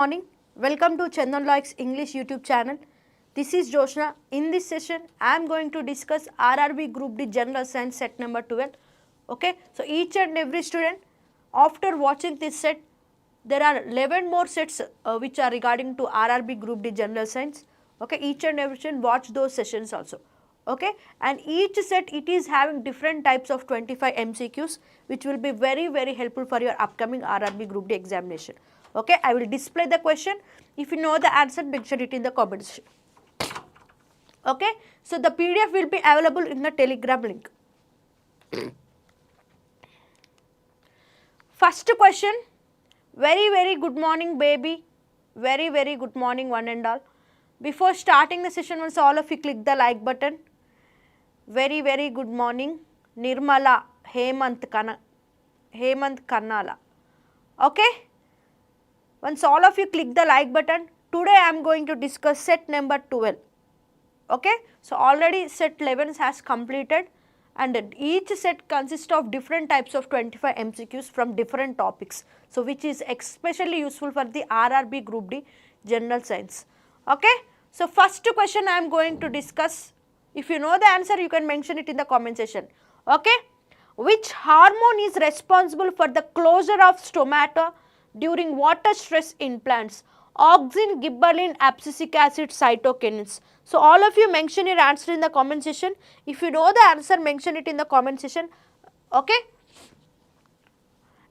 Morning. Welcome to Chandan Likes English YouTube channel. This is Joshna. In this session, I am going to discuss RRB Group D General Science set number 12. Okay, so each and every student, after watching this set, there are 11 more sets which are regarding to RRB Group D General Science. Okay, each and every student watch those sessions also. Okay, and each set it is having different types of 25 MCQs which will be very helpful for your upcoming RRB Group D examination. Okay, I will display the question. If you know the answer, mention it in the comment section. Okay, so the PDF will be available in the Telegram link. First question, very good morning baby, very good morning one and all. Before starting the session, once all of you click the like button. Very good morning, Nirmala Hemant Kannala. Okay, once all of you click the like button, today I am going to discuss set number 12. Okay, so already set 11 has completed and each set consists of different types of 25 MCQs from different topics. So which is especially useful for the RRB Group D General Science. Okay, so first question I am going to discuss. If you know the answer, you can mention it in the comment section. Okay, which hormone is responsible for the closure of stomata during water stress in plants? Auxin, gibberellin, abscisic acid, cytokinins. So all of you mention your answer in the comment section. If you know the answer, mention it in the comment section. Okay.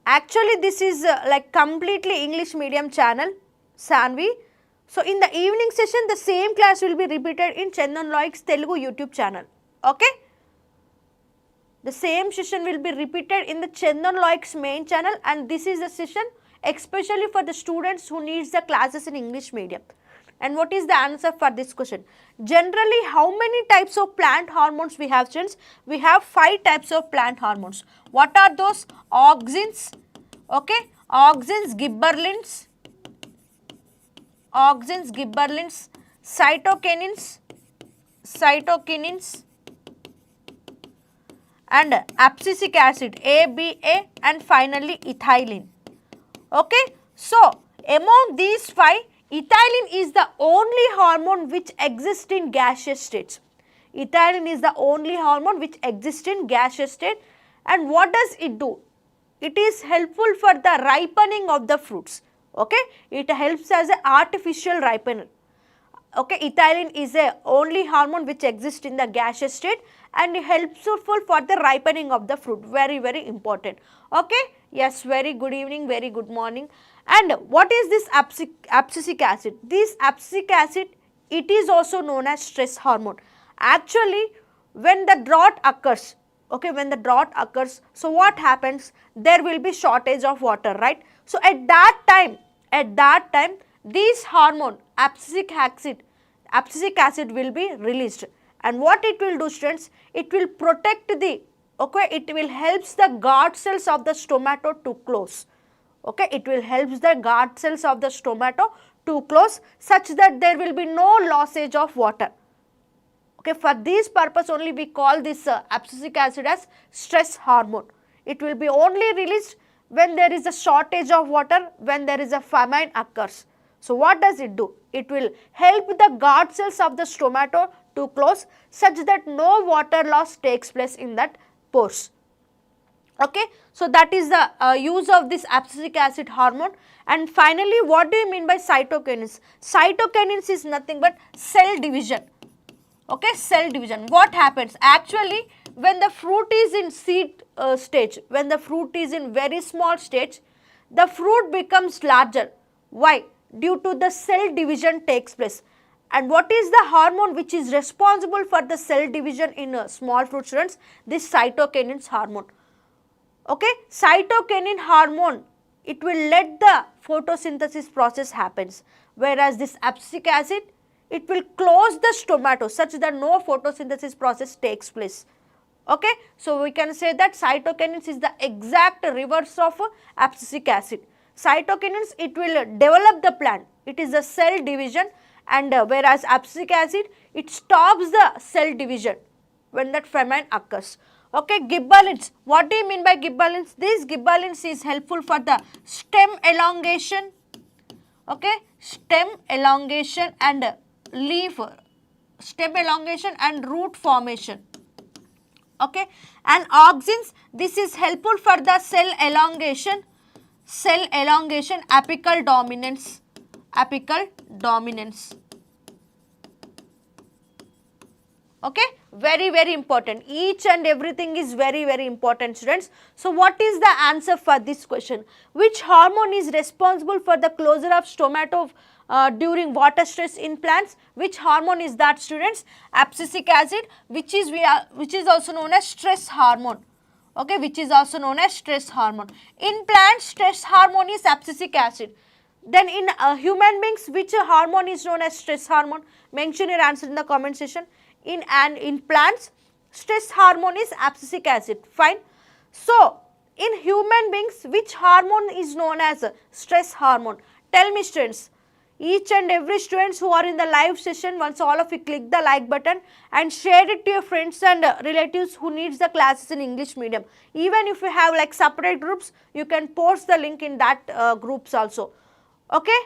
Actually, this is like completely English medium channel, Sanvi. So in the evening session, the same class will be repeated in Chandan Likes Telugu YouTube channel. Okay. The same session will be repeated in the Chandan Likes main channel, and this is the session especially for the students who needs the classes in English medium. And what is the answer for this question? Generally, how many types of plant hormones we have, students? We have 5 types of plant hormones. What are those? Auxins, okay, auxins, gibberellins, cytokinins, and abscisic acid, ABA, and finally ethylene. Okay, so among these 5, ethylene is the only hormone which exists in gaseous states. Ethylene is the only hormone which exists in gaseous state. And what does it do? It is helpful for the ripening of the fruits. Okay, it helps as an artificial ripener. Okay, ethylene is the only hormone which exists in the gaseous state and helpful for the ripening of the fruit. Very important. Okay, yes, very good evening, very good morning. And what is this abscisic acid? This abscisic acid, it is also known as stress hormone. Actually, when the drought occurs, okay, when the drought occurs, so what happens? There will be shortage of water, right? So at that time, this hormone, abscisic acid will be released. And what it will do, students? It will protect the, okay, it will helps the guard cells of the stomato to close. Okay, it will helps the guard cells of the stomato to close such that there will be no lossage of water. Okay, for this purpose only we call this abscisic acid as stress hormone. It will be only released when there is a shortage of water, when there is a famine occurs. So what does it do? It will help the guard cells of the stomato to close such that no water loss takes place in that pores. Okay, so that is the use of this abscisic acid hormone. And finally, what do you mean by cytokinins? Cytokinins is nothing but cell division. Okay, cell division. What happens? Actually, when the fruit is in seed stage, when the fruit is in very small stage, the fruit becomes larger. Why? Due to the cell division takes place. And what is the hormone which is responsible for the cell division in small fruit, students? This cytokinins hormone. Okay, cytokinin hormone, it will let the photosynthesis process happens, whereas this abscisic acid, it will close the stomato such that no photosynthesis process takes place. Okay, so we can say that cytokinins is the exact reverse of abscisic acid. Cytokinins, it will develop the plant, it is a cell division, and whereas abscisic acid, it stops the cell division when that famine occurs. Okay, gibberellins. What do you mean by gibberellins? These gibberellins is helpful for the stem elongation. Okay, stem elongation and stem elongation and root formation. Okay, and auxins, this is helpful for the cell elongation, apical dominance, Okay, very important. Each and everything is very important, students. So what is the answer for this question? Which hormone is responsible for the closure of stomata during water stress in plants? Which hormone is that, students? Abscisic acid, which is also known as stress hormone. Okay, which is also known as stress hormone. In plants, stress hormone is abscisic acid. Then in human beings, which hormone is known as stress hormone? Mention your answer in the comment section. In plants, stress hormone is abscisic acid. Fine. So in human beings, which hormone is known as stress hormone? Tell me, students. Each and every students who are in the live session, once all of you click the like button and share it to your friends and relatives who needs the classes in English medium. Even if you have like separate groups, you can post the link in that groups also. Okay.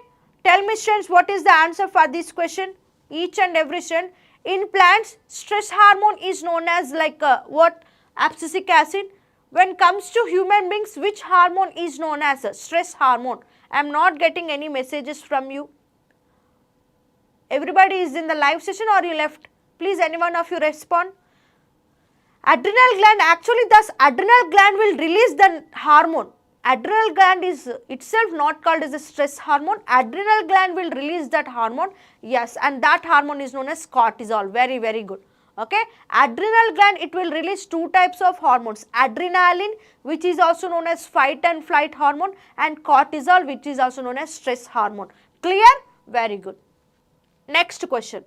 Tell me, students, what is the answer for this question? Each and every student. In plants, stress hormone is known as like what? Abscisic acid. When comes to human beings, which hormone is known as stress hormone? I am not getting any messages from you. Everybody is in the live session or you left? Please, any one of you respond. Adrenal gland, actually thus adrenal gland will release the hormone. Adrenal gland is itself not called as a stress hormone. Adrenal gland will release that hormone. Yes, and that hormone is known as cortisol. Very good. Okay. Adrenal gland, it will release two types of hormones. Adrenaline, which is also known as fight and flight hormone, and cortisol, which is also known as stress hormone. Clear? Very good. Next question.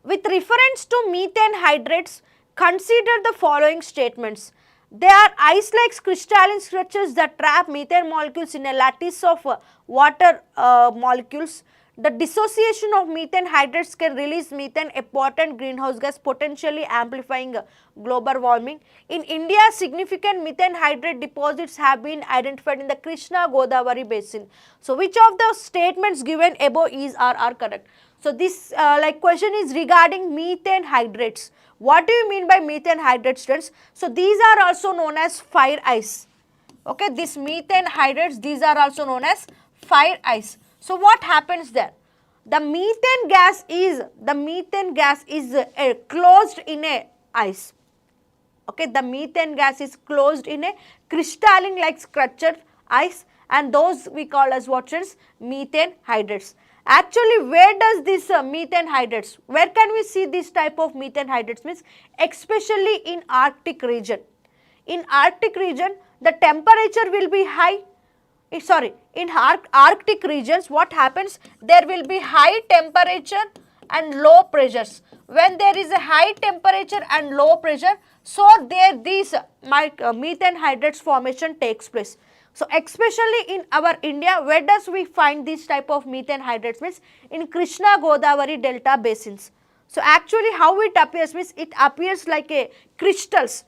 With reference to methane hydrates, consider the following statements. They are ice-like crystalline structures that trap methane molecules in a lattice of water molecules. The dissociation of methane hydrates can release methane, a potent greenhouse gas, potentially amplifying global warming. In India, significant methane hydrate deposits have been identified in the Krishna-Godavari basin. So, which of the statements given above are correct? So, this question is regarding methane hydrates. What do you mean by methane hydrates, students? So, these are also known as fire ice. Okay, this methane hydrates, these are also known as fire ice. So, what happens there? The methane gas is closed in a ice. Okay, the methane gas is closed in a crystalline like structured ice, and those we call as what, students? Methane hydrates. Actually, where does this methane hydrates, where can we see this type of methane hydrates? Means especially in Arctic region. In Arctic region, the temperature will be high. In Arctic regions, what happens? There will be high temperature and low pressures. When there is a high temperature and low pressure, so there these methane hydrates formation takes place. So, especially in our India, where does we find this type of methane hydrates? Means in Krishna Godavari delta basins. So, actually how it appears means it appears like a crystals.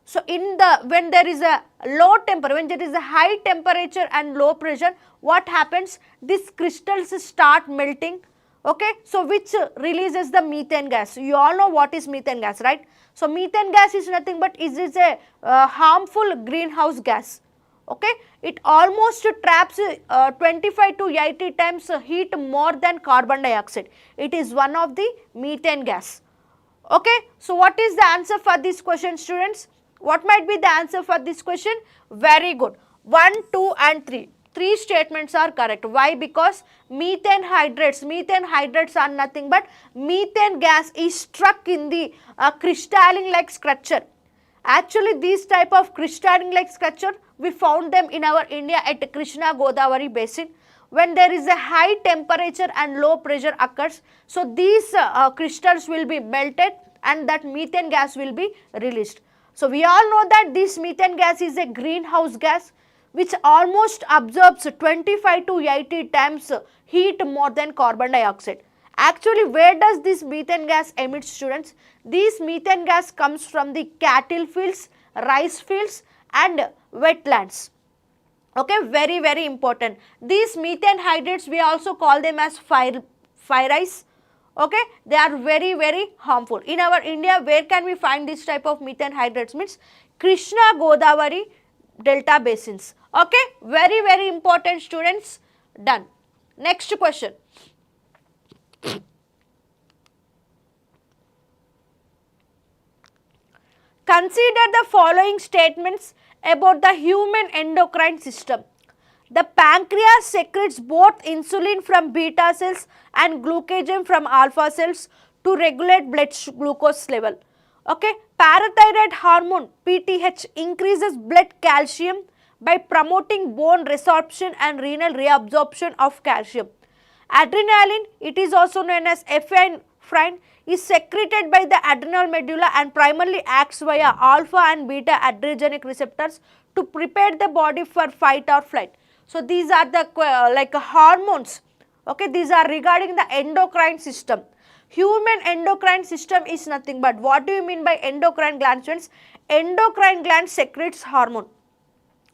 So, when there is a low temperature, when there is a high temperature and low pressure, what happens? These crystals start melting. Okay, so which releases the methane gas. You all know what is methane gas, right? So, methane gas is nothing but it is a harmful greenhouse gas. Okay, it almost traps 25 to 80 times heat more than carbon dioxide. It is one of the methane gas. Okay, so what is the answer for this question, students? What might be the answer for this question? Very good. 1, 2 and 3. 3 statements are correct. Why? Because methane hydrates are nothing but methane gas is struck in the crystalline like structure. Actually, these type of crystalline like structure, we found them in our India at Krishna Godavari basin. When there is a high temperature and low pressure occurs, so these crystals will be melted and that methane gas will be released. So, we all know that this methane gas is a greenhouse gas which almost absorbs 25 to 80 times heat more than carbon dioxide. Actually, where does this methane gas emit, students? This methane gas comes from the cattle fields, rice fields and wetlands. Okay, very, very important. These methane hydrates, we also call them as fire ice. Okay, they are very, very harmful. In our India, where can we find this type of methane hydrates? Means Krishna, Godavari, delta basins. Okay, very, very important, students. Done. Next question. Consider the following statements about the human endocrine system. The pancreas secretes both insulin from beta cells and glucagon from alpha cells to regulate blood glucose level. Okay, parathyroid hormone PTH increases blood calcium by promoting bone resorption and renal reabsorption of calcium. Adrenaline, it is also known as epinephrine, is secreted by the adrenal medulla and primarily acts via alpha and beta adrenergic receptors to prepare the body for fight or flight. So, these are the hormones. Okay, these are regarding the endocrine system. Human endocrine system is nothing but, what do you mean by endocrine glands? Friends, endocrine gland secretes hormone.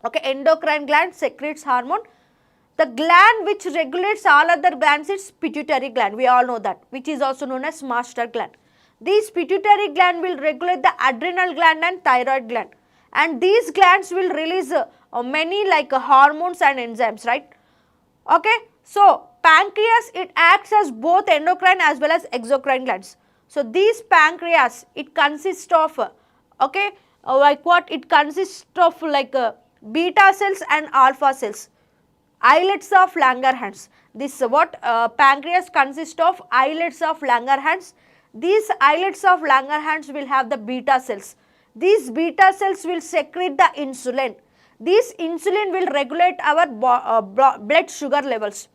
Okay, endocrine gland secretes hormone. The gland which regulates all other glands is pituitary gland, we all know that, which is also known as master gland. This pituitary gland will regulate the adrenal gland and thyroid gland, and these glands will release many hormones and enzymes, right? Okay, so pancreas, it acts as both endocrine as well as exocrine glands. So these pancreas, it consists of it consists of beta cells and alpha cells. Islets of Langerhans. This pancreas consists of islets of Langerhans. These islets of Langerhans will have the beta cells. These beta cells will secrete the insulin. This insulin will regulate our blood sugar levels.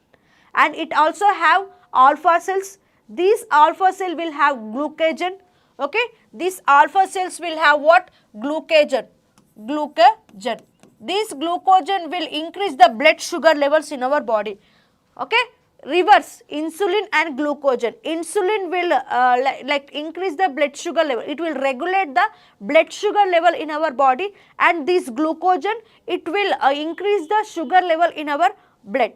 And it also have alpha cells. These alpha cell will have glucagon. Okay, these alpha cells will have what? Glucagon. This glucagon will increase the blood sugar levels in our body. Okay, reverse insulin and glucagon. Insulin will increase the blood sugar level. It will regulate the blood sugar level in our body, and this glucagon, it will increase the sugar level in our blood.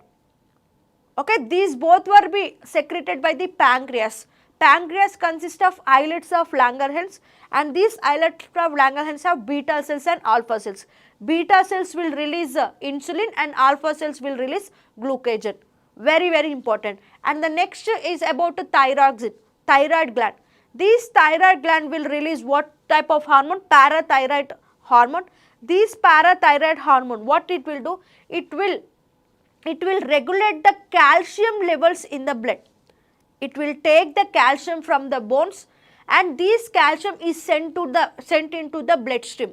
Okay, these both will be secreted by the pancreas. Pancreas consists of islets of Langerhans, and these islets of Langerhans have beta cells and alpha cells. Beta cells will release insulin and alpha cells will release glucagon. Very, very important. And the next is about the thyroid gland. This thyroid gland will release what type of hormone? Parathyroid hormone. This parathyroid hormone, what it will do? It will regulate the calcium levels in the blood. It will take the calcium from the bones, and this calcium is sent into the bloodstream.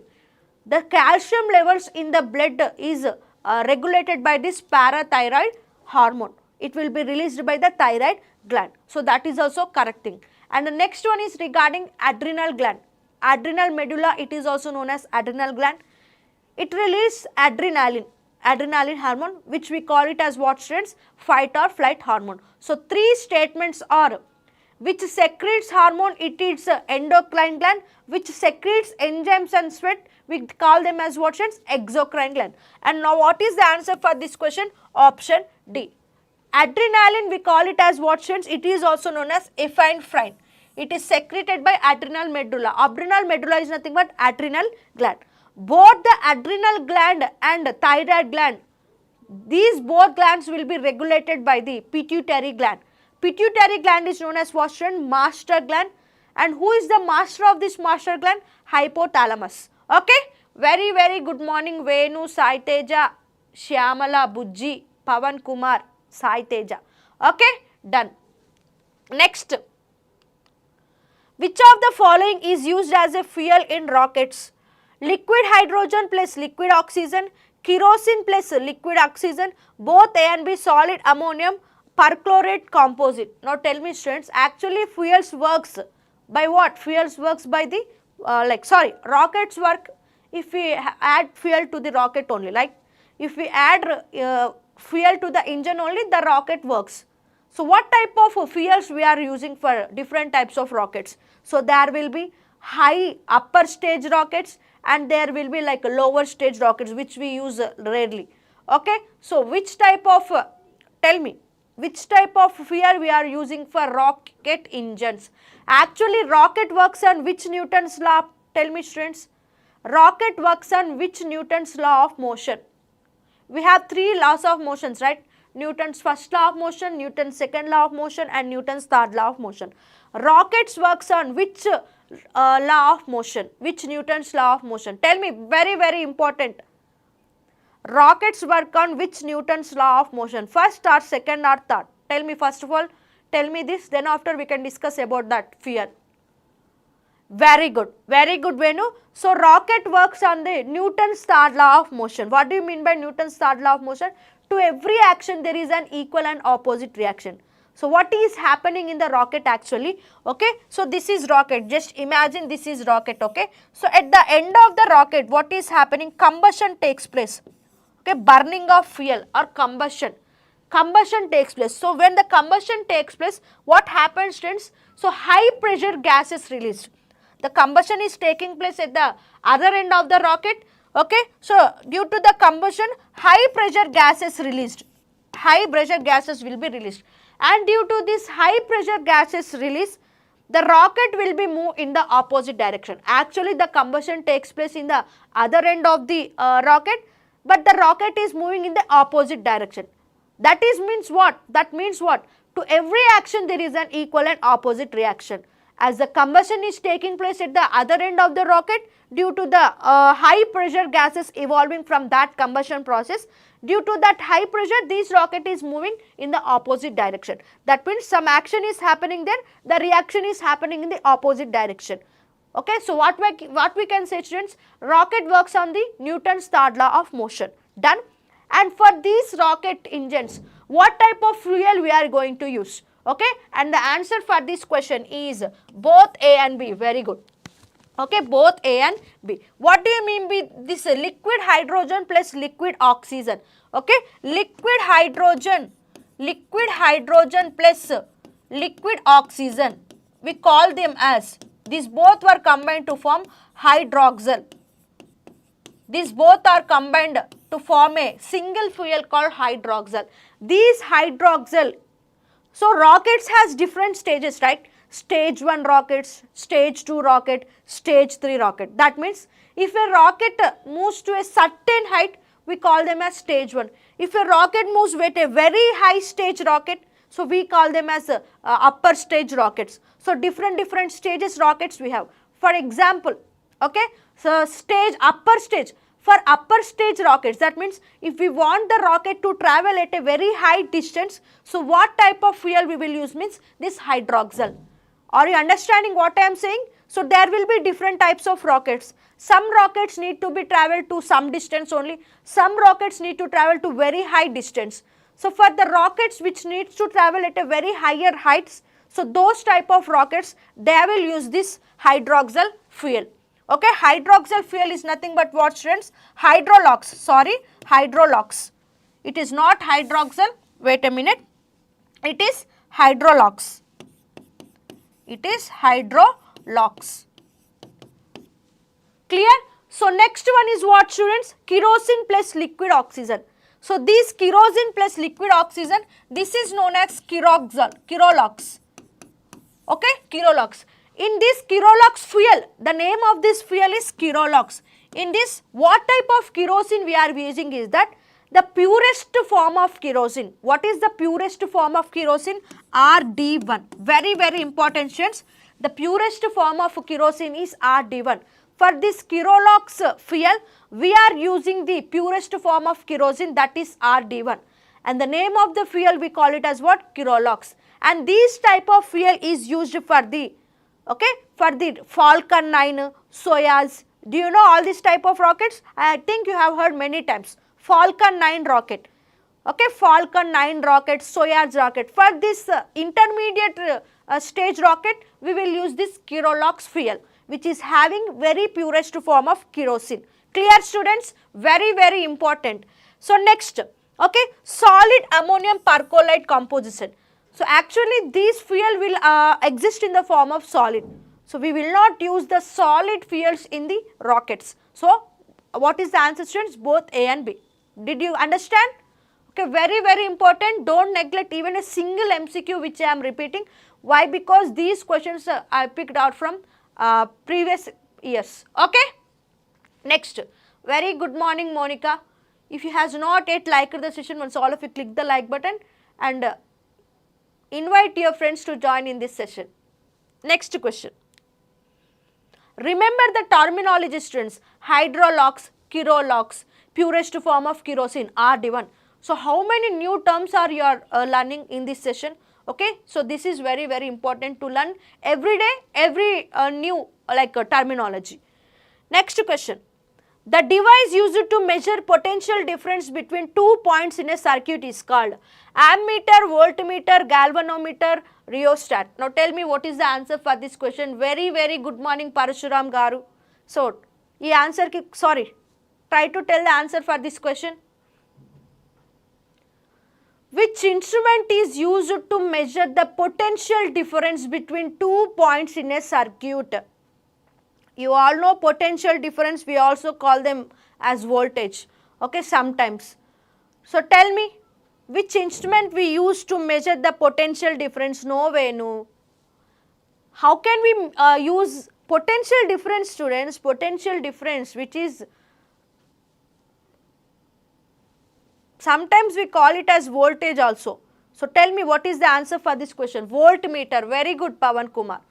The calcium levels in the blood is regulated by this parathyroid hormone. It will be released by the thyroid gland. So that is also correct thing. And the next one is regarding adrenal gland. Adrenal medulla, it is also known as adrenal gland. It releases adrenaline hormone, which we call it as what, students? Fight or flight hormone. So three statements are: which secretes hormone, it is endocrine gland; which secretes enzymes and sweat, we call them as what, students? Exocrine gland. And now what is the answer for this question? Option D. Adrenaline, we call it as what, students? It is also known as epinephrine. It is secreted by adrenal medulla. Adrenal medulla is nothing but adrenal gland. Both the adrenal gland and thyroid gland, these both glands will be regulated by the pituitary gland. Pituitary gland is known as what, student? Master gland. And who is the master of this master gland? Hypothalamus. Okay, very, very good morning, Venu, Sai Teja, Shyamala, Bujji, Pavan Kumar, Sai Teja. Okay, done. Next, which of the following is used as a fuel in rockets? Liquid hydrogen plus liquid oxygen, kerosene plus liquid oxygen, both A and B solid ammonium perchlorate composite. Now tell me, students, actually fuels works by what? Fuels works by the rockets work if we add fuel to the rocket only. Like if we add fuel to the engine only, the rocket works. So what type of fuels we are using for different types of rockets? So there will be high upper stage rockets, and there will be lower stage rockets which we use rarely. Okay, so which type of, tell me, which type of fuel we are using for rocket engines? Actually, rocket works on which Newton's law? Tell me, students. Rocket works on which Newton's law of motion? We have three laws of motions, right? Newton's first law of motion, Newton's second law of motion, and Newton's third law of motion. Rockets works on which law of motion? Which Newton's law of motion? Tell me, very, very important. Rockets work on which Newton's law of motion? First or second or third? Tell me first of all, tell me this, then after we can discuss about that fuel. Very good Venu. So rocket works on the Newton's third law of motion. What do you mean by Newton's third law of motion? To every action there is an equal and opposite reaction. So what is happening in the rocket actually? Okay, so this is rocket, just imagine this is rocket. Okay, so at the end of the rocket what is happening? Combustion takes place. Okay, burning of fuel or combustion takes place. So when the combustion takes place, what happens, students? So high pressure gas is released. The combustion is taking place at the other end of the rocket. Okay, so due to the combustion, high pressure gases released. High pressure gases will be released, and due to this high pressure gases release, the rocket will be moved in the opposite direction. Actually, the combustion takes place in the other end of the rocket, but the rocket is moving in the opposite direction. That is means what? That means what? To every action there is an equal and opposite reaction. As the combustion is taking place at the other end of the rocket, due to the high pressure gases evolving from that combustion process, due to that high pressure, this rocket is moving in the opposite direction. That means some action is happening there, the reaction is happening in the opposite direction. Okay, so what we can say, students, rocket works on the Newton's third law of motion. Done. And for these rocket engines, what type of fuel we are going to use? Okay, and the answer for this question is both A and B. Very good. Okay, both A and B. What do you mean by this liquid hydrogen plus liquid oxygen? Okay, liquid hydrogen plus liquid oxygen, we call them as, these both were combined to form hydroxyl. These both are combined to form a single fuel called hydroxyl. These hydroxyl, so rockets has different stages, right? Stage 1 rockets, stage 2 rocket, stage 3 rocket. That means if a rocket moves to a certain height, we call them as stage 1. If a rocket moves with a very high stage rocket, so we call them as upper stage rockets. So different stages rockets we have. For example, okay, so upper stage. For upper stage rockets, that means if we want the rocket to travel at a very high distance, so what type of fuel we will use means this hydroxyl. Are you understanding what I am saying? So there will be different types of rockets. Some rockets need to be traveled to some distance only. Some rockets need to travel to very high distance. So for the rockets which needs to travel at a very higher heights, so those type of rockets, they will use this hydroxyl fuel. Okay, hydroxyl fuel is nothing but what, students? Hydrolox. Sorry, hydrolox. It is not hydroxyl. Wait a minute. It is hydrolox. It is hydrolox. Clear? So next one is what, students? Kerosene plus liquid oxygen. So this kerosene plus liquid oxygen, this is known as kerolox. Okay, kerolox. In this kerolox fuel, the name of this fuel is kerolox. In this, what type of kerosene we are using is that the purest form of kerosene. What is the purest form of kerosene? RD1. Very important, students. The purest form of kerosene is RD1. For this kerolox fuel, we are using the purest form of kerosene, that is RD1. And the name of the fuel, we call it as what? Kerolox. And this type of fuel is used for the, okay, for the Falcon 9, Soyuz. Do you know all these type of rockets? I think you have heard many times. Falcon 9 rocket. Okay, Falcon 9 rocket, Soyuz rocket. For this intermediate stage rocket, we will use this kerolox fuel, which is having very purest form of kerosene. Clear, students? Very important. So next, okay, solid ammonium perchloride composition. So actually this fuel will exist in the form of solid. So we will not use the solid fuels in the rockets. So what is the answer, students? Both A and B. Did you understand? Okay, very, very important. Don't neglect even a single MCQ which I am repeating. Why? Because these questions I picked out from previous years. Okay. Next, very good morning Monica. If you has not yet liked the session, once all of you click the like button and invite your friends to join in this session. Next question. Remember the terminology, students: hydrolox, kerolox, purest form of kerosene, RD1. So how many new terms are you learning in this session? Okay, so this is very, very important to learn every day, every new terminology. Next question. The device used to measure potential difference between 2 points in a circuit is called ammeter, voltmeter, galvanometer, rheostat. Now tell me what is the answer for this question. Very, very good morning Parashuram Garu. So, try to tell the answer for this question. Which instrument is used to measure the potential difference between 2 points in a circuit? You all know potential difference, we also call them as voltage, okay, sometimes. So tell me, which instrument we use to measure the potential difference? No way, no. How can we use potential difference, students? Potential difference, which is, sometimes we call it as voltage also. So tell me what is the answer for this question? Voltmeter. Very good, Pavan Kumar.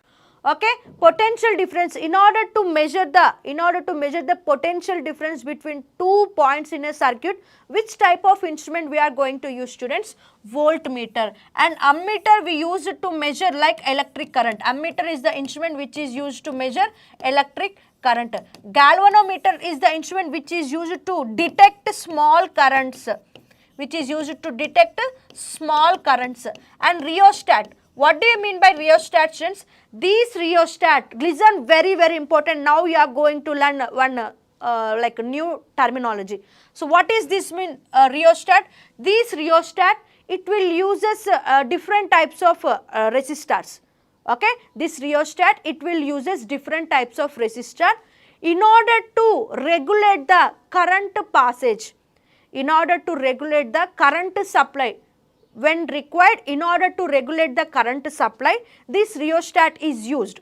Okay, potential difference. In order to measure the potential difference between 2 points in a circuit, which type of instrument we are going to use, students? Voltmeter. And ammeter we use it to measure like electric current. Ammeter is the instrument which is used to measure electric current. Galvanometer is the instrument which is used to detect small currents. And rheostat. What do you mean by rheostat, students? These rheostat, listen, very, very important. Now you are going to learn one new terminology. So what is this mean, rheostat? These rheostat, it will uses different types of resistors. Okay, this rheostat, it will uses different types of resistor in order to regulate the current passage, in order to regulate the current supply. When required, in order to regulate the current supply, this rheostat is used.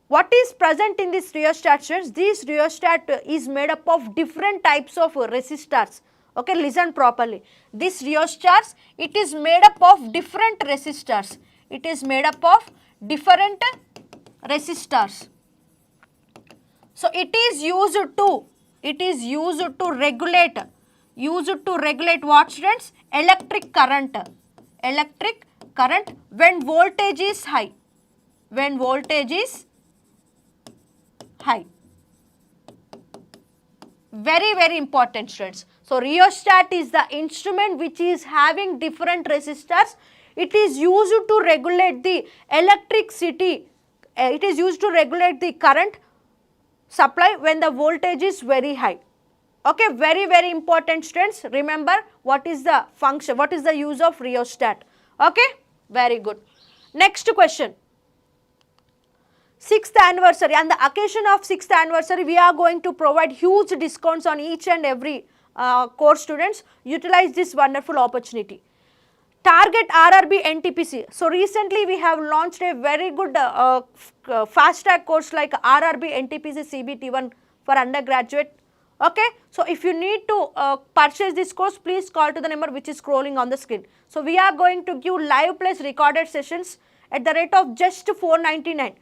What is present in this rheostat, students? This rheostat is made up of different types of resistors. Okay, listen properly. This rheostat, it is made up of different resistors. It is made up of different resistors. So it is used to regulate. Used to regulate what, students? Electric current. Electric current when voltage is high. When voltage is high. Very, very important, students. So rheostat is the instrument which is having different resistors. It is used to regulate the electricity. It is used to regulate the current supply when the voltage is very high. Okay, very, very important, students. Remember what is the function, what is the use of rheostat. Okay, very good. Next question. 6th anniversary. On the occasion of 6th anniversary, we are going to provide huge discounts on each and every course, students. Utilize this wonderful opportunity. Target RRB NTPC. So recently we have launched a very good fast track course like RRB NTPC CBT1 for undergraduate. Okay, so if you need to purchase this course, please call to the number which is scrolling on the screen. So we are going to give live plus recorded sessions at the rate of just $499.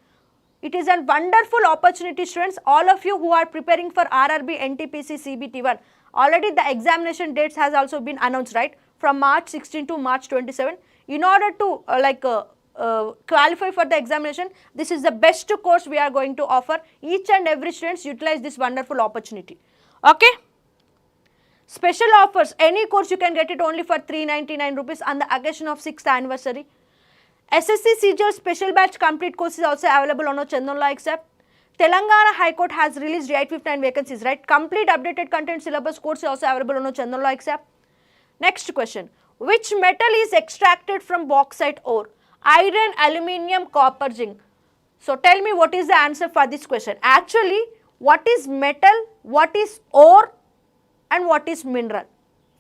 It is a wonderful opportunity, students. All of you who are preparing for RRB NTPC CBT1, already the examination dates has also been announced, right? From March 16 to March 27. In order to qualify for the examination, this is the best course we are going to offer. Each and every students utilize this wonderful opportunity. Okay. Special offers, any course you can get it only for 399 rupees on the occasion of 6th anniversary. SSC CGL special batch complete course is also available on our Chandan app. Telangana High Court has released 859 vacancies, right? Complete updated content syllabus course is also available on our Chandan app. Next question. Which metal is extracted from bauxite ore? Iron, aluminium, copper, zinc. So tell me what is the answer for this question. Actually, what is metal, what is ore and what is mineral?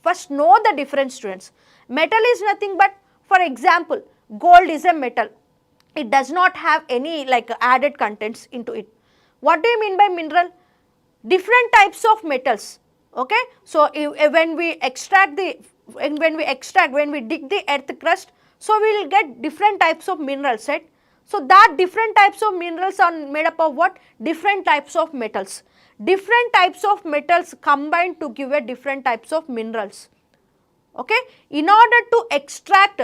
First know the difference, students. Metal is nothing but, for example, gold is a metal. It does not have any like added contents into it. What do you mean by mineral? Different types of metals. Okay, so when we dig the earth crust, so we will get different types of minerals, right? So that different types of minerals are made up of what? Different types of metals. Different types of metals combined to give a different types of minerals. Okay, in order to extract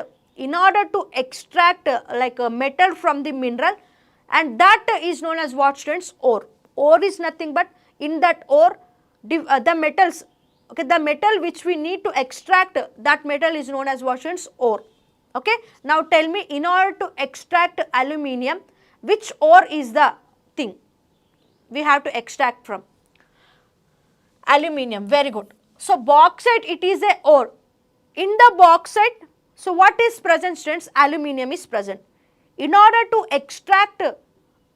like a metal from the mineral, and that is known as what, students? Ore. Ore is nothing but, in that ore the metals, okay, the metal which we need to extract, that metal is known as what, students? Ore. Okay, now tell me, in order to extract aluminium, which ore is the thing we have to extract from? Aluminium. Very good. So bauxite, it is a ore. In the bauxite, so what is present, students? Aluminium is present. In order to extract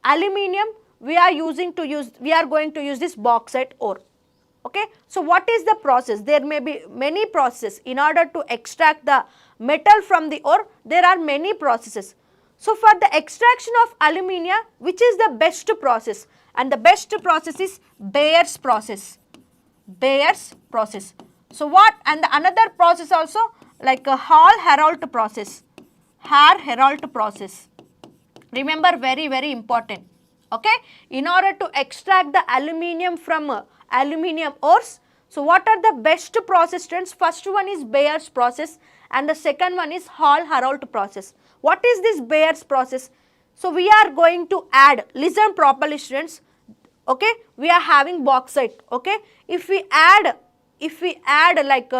aluminium, we are going to use this bauxite ore. Okay, so what is the process? There may be many processes. In order to extract the metal from the ore, there are many processes. So for the extraction of alumina, which is the best process? And the best process is Bayer's process. Bayer's process. So what? And the another process also, like a Hall-Héroult process. Hall-Héroult process. Remember, very, very important. Okay, in order to extract the aluminium from aluminium ores, so what are the best process, students? First one is Bayer's process and the second one is Hall-Héroult process. What is this Bayer's process? So we are going to add, listen properly, students. Okay, we are having bauxite. Okay, if we add like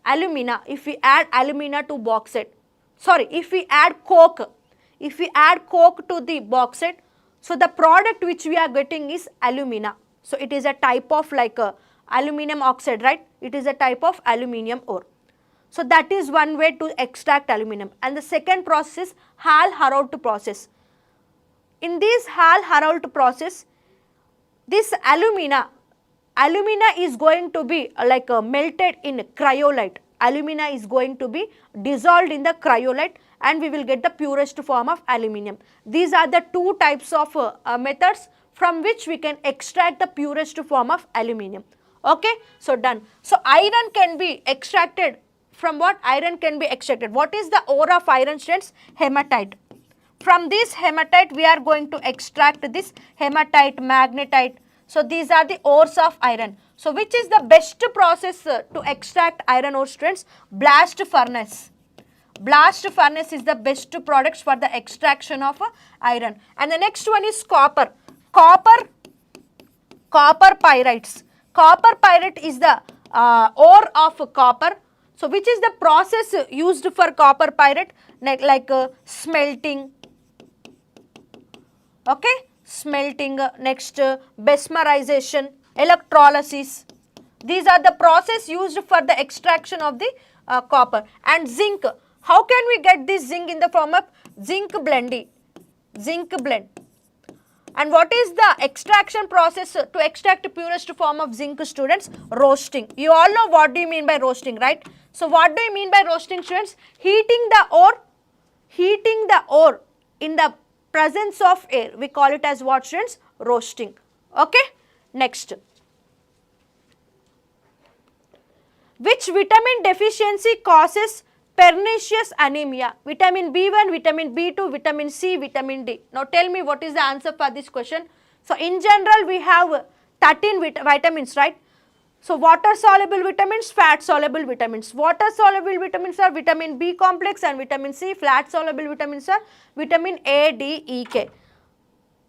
alumina, if we add alumina to bauxite, sorry, if we add coke to the bauxite, so the product which we are getting is alumina. So it is a type of like aluminum oxide, right? It is a type of aluminium ore. So that is one way to extract aluminum. And the second process is Hall-Héroult process. In this Hall-Héroult process, this alumina is going to be like melted in cryolite. Alumina is going to be dissolved in the cryolite and we will get the purest form of aluminium. These are the two types of methods from which we can extract the purest form of aluminium. Okay, so done. So iron can be extracted from what? Iron can be extracted. What is the ore of iron, students? Hematite. From this hematite we are going to extract this hematite, magnetite. So these are the ores of iron. So which is the best process to extract iron ore, students? Blast furnace. Blast furnace is the best products for the extraction of iron. And the next one is copper. Copper pyrites. Copper pyrite is the ore of copper. So which is the process used for copper pyrite? Like smelting. Okay, smelting. Next mesmerization, electrolysis. These are the process used for the extraction of the copper. And zinc. How can we get this zinc in the form of zinc blending? Zinc blend. And what is the extraction process to extract the purest form of zinc, students? Roasting. You all know what do you mean by roasting, right? So what do you mean by roasting, students? Heating the ore in the presence of air. We call it as what, students? Roasting. Okay. Next. Which vitamin deficiency causes pernicious anemia? Vitamin B1, vitamin B2, vitamin C, vitamin D. Now tell me what is the answer for this question. So in general we have 13 vitamins, right? So water soluble vitamins, fat soluble vitamins. Water soluble vitamins are vitamin B complex and vitamin C. Fat soluble vitamins are vitamin A, D, E, K.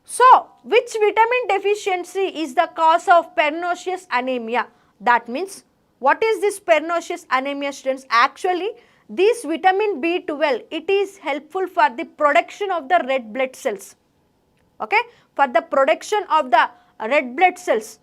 So which vitamin deficiency is the cause of pernicious anemia? That means, what is this pernicious anemia, students? Actually, this vitamin B12, it is helpful for the production of the red blood cells. Okay, for the production of the red blood cells.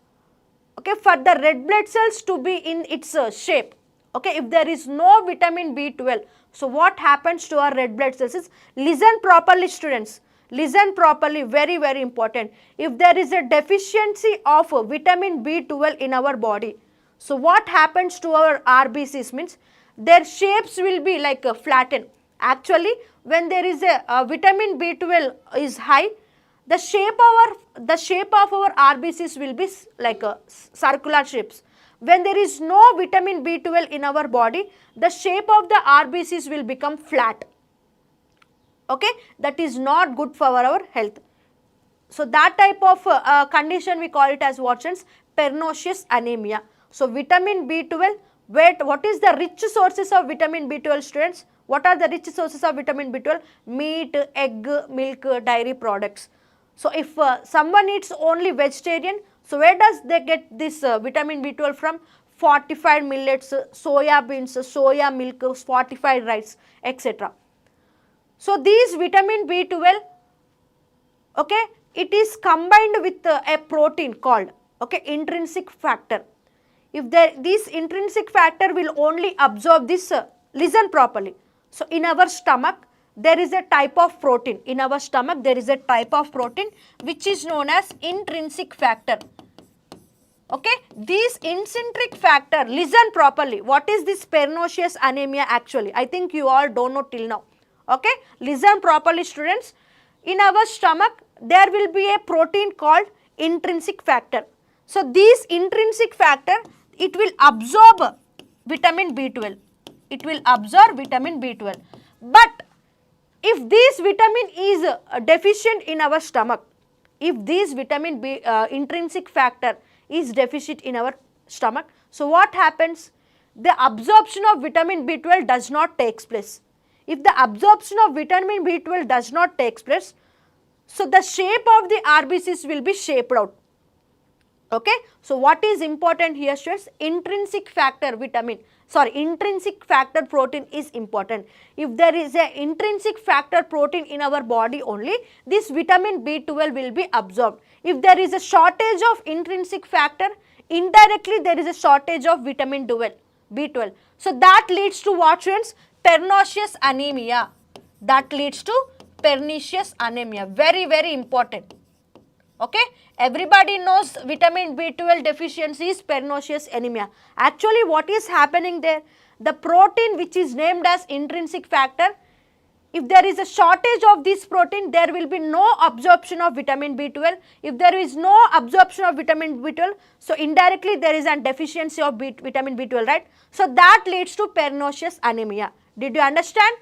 Okay, for the red blood cells to be in its shape. Okay, if there is no vitamin B12, so what happens to our red blood cells is, listen properly, students. Listen properly, very, very important. If there is a deficiency of vitamin B12 in our body, So what happens to our RBCs means their shapes will be like flattened. Actually, when there is a vitamin B12 is high, the shape of our RBCs will be like circular shapes. When there is no vitamin B12 in our body, the shape of the RBCs will become flat. Okay, that is not good for our health. So that type of condition we call it as what students? Pernicious anemia. So vitamin B12, what is the rich sources of vitamin B12 students? What are the rich sources of vitamin B12? Meat, egg, milk, dairy products. So if someone eats only vegetarian, so where does they get this vitamin B12 from? Fortified millets, soya beans, soya milk, fortified rice, etc. So these vitamin B12, okay, it is combined with a protein called, okay, intrinsic factor. If this intrinsic factor will only absorb this, listen properly. So in our stomach, there is a type of protein. In our stomach, there is a type of protein which is known as intrinsic factor. Okay, this intrinsic factor, listen properly. What is this pernicious anemia actually? I think you all don't know till now. Okay, listen properly students. In our stomach, there will be a protein called intrinsic factor. So this intrinsic factor, it will absorb vitamin B12. It will absorb vitamin B12. But if this vitamin is deficient in our stomach, if this vitamin B intrinsic factor is deficient in our stomach, so what happens? The absorption of vitamin B12 does not take place. If the absorption of vitamin B12 does not take place, so the shape of the RBCs will be shaped out. Okay. So what is important here students? Intrinsic factor intrinsic factor protein is important. If there is a intrinsic factor protein in our body only, this vitamin B12 will be absorbed. If there is a shortage of intrinsic factor, indirectly there is a shortage of vitamin B12. So that leads to what students? Pernicious anemia. That leads to pernicious anemia. Very, very important. Okay, everybody knows vitamin B12 deficiency is pernicious anemia. Actually, what is happening there? The protein which is named as intrinsic factor, if there is a shortage of this protein, there will be no absorption of vitamin B12. If there is no absorption of vitamin B12, so indirectly there is a deficiency of vitamin B12, right? So that leads to pernicious anemia. Did you understand?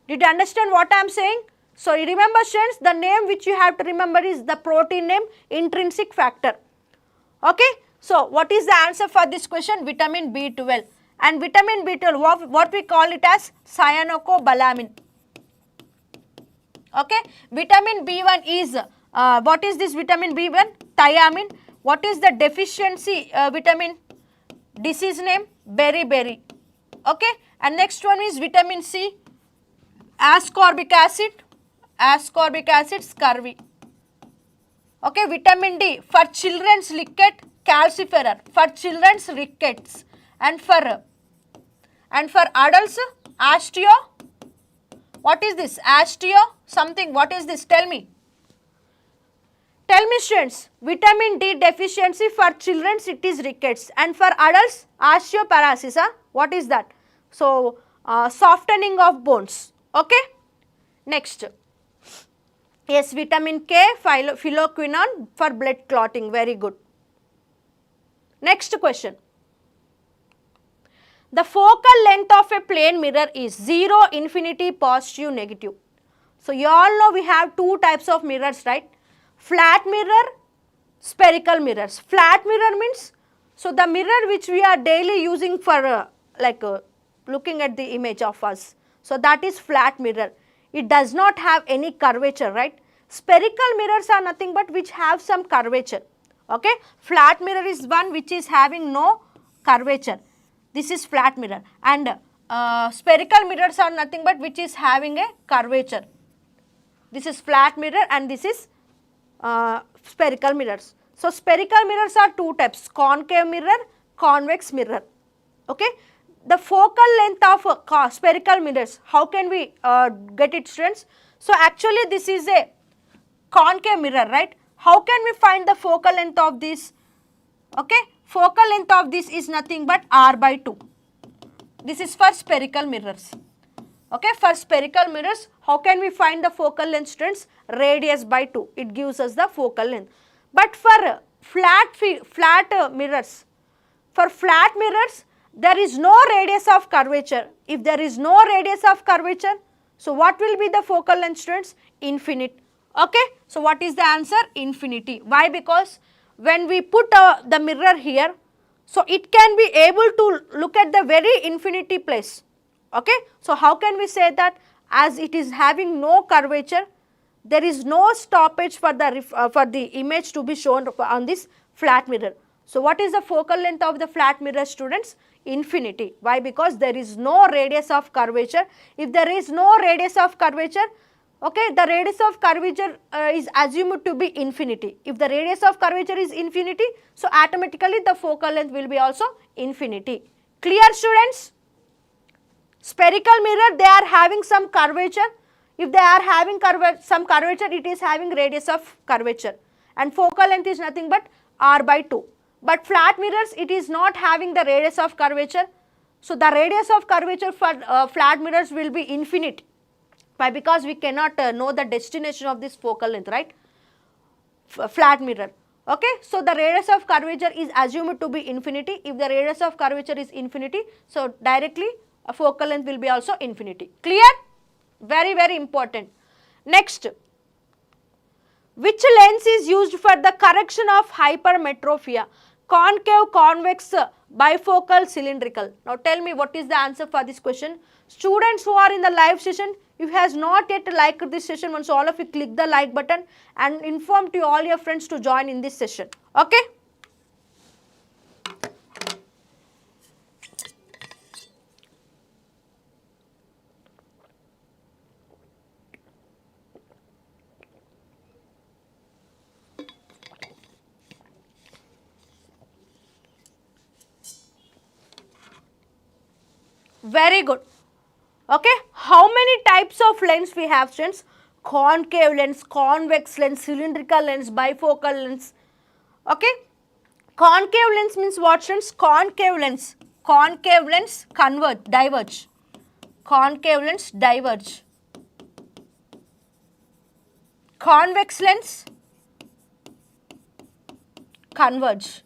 Did you understand what I am saying? So you remember students, the name which you have to remember is the protein name intrinsic factor. Okay. So what is the answer for this question? Vitamin B12. And vitamin B12, what we call it as cyanocobalamin. Okay. Vitamin B1 is, what is this vitamin B1? Thiamine. What is the deficiency vitamin? Disease name? Beriberi. Okay. And next one is vitamin C, ascorbic acid. Ascorbic acid, scurvy. Okay, vitamin D for children's ricket, calciferol for children's rickets, and for adults, osteo. What is this? Osteo something. What is this? Tell me. Tell me students. Vitamin D deficiency for children's it is rickets, and for adults osteoporosis. What is that? So softening of bones. Okay. Next. Yes, vitamin K, phylloquinone for blood clotting. Very good. Next question. The focal length of a plane mirror is 0, infinity, positive, negative. So you all know we have two types of mirrors, right? Flat mirror, spherical mirrors. Flat mirror means, so the mirror which we are daily using for looking at the image of us. So that is flat mirror. It does not have any curvature, right? Spherical mirrors are nothing but which have some curvature. Okay. Flat mirror is one which is having no curvature. This is flat mirror. And spherical mirrors are nothing but which is having a curvature. This is flat mirror and this is spherical mirrors. So spherical mirrors are two types, concave mirror, convex mirror. Okay. The focal length of spherical mirrors, how can we get it students? So actually this is a concave mirror, right? How can we find the focal length of this? Okay, focal length of this is nothing but r by 2. This is for spherical mirrors. Okay, for spherical mirrors, how can we find the focal length, students? Radius by 2. It gives us the focal length. But for flat mirrors, there is no radius of curvature. If there is no radius of curvature, so what will be the focal length, students? Infinite. Okay, so what is the answer? Infinity. Why? Because when we put the mirror here, so it can be able to look at the very infinity place. Okay, so how can we say that? As it is having no curvature, there is no stoppage for the image to be shown on this flat mirror. So what is the focal length of the flat mirror, students? Infinity. Why? Because there is no radius of curvature. If there is no radius of curvature, okay, the radius of curvature is assumed to be infinity. If the radius of curvature is infinity, so automatically the focal length will be also infinity. Clear, students? Spherical mirror, they are having some curvature. If they are having some curvature, it is having radius of curvature, and focal length is nothing but r by 2. But flat mirrors, it is not having the radius of curvature. So the radius of curvature for flat mirrors will be infinite. Why? Because we cannot know the destination of this focal length, right? Flat mirror. Okay, so the radius of curvature is assumed to be infinity. If the radius of curvature is infinity, so directly a focal length will be also infinity. Clear? Very, very important. Next, which lens is used for the correction of hypermetropia? Concave, convex, bifocal, cylindrical. Now tell me what is the answer for this question. Students who are in the live session, if you has not yet liked this session, once all of you click the like button and inform to all your friends to join in this session. Okay? Very good. Okay, how many types of lens we have, students? Concave lens, convex lens, cylindrical lens, bifocal lens. Okay, concave lens means what, students? Concave lens converge, diverge. Concave lens diverge. Convex lens converge.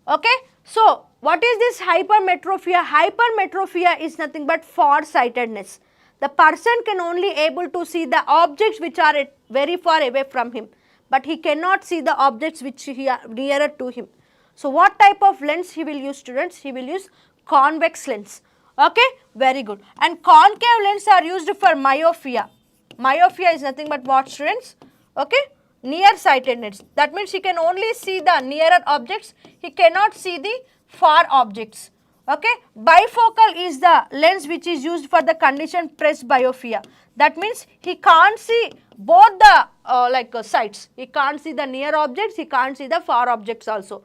Okay, so what is this hypermetropia? Hypermetropia is nothing but far-sightedness. The person can only able to see the objects which are very far away from him, but he cannot see the objects which are nearer to him. So what type of lens he will use, students? He will use convex lens. Okay, very good. And concave lens are used for myopia. Myopia is nothing but what, students? Okay, nearsightedness. That means he can only see the nearer objects, he cannot see the far objects. Okay, bifocal is the lens which is used for the condition presbyopia. That means he can't see both the sides. He can't see the near objects, he can't see the far objects also.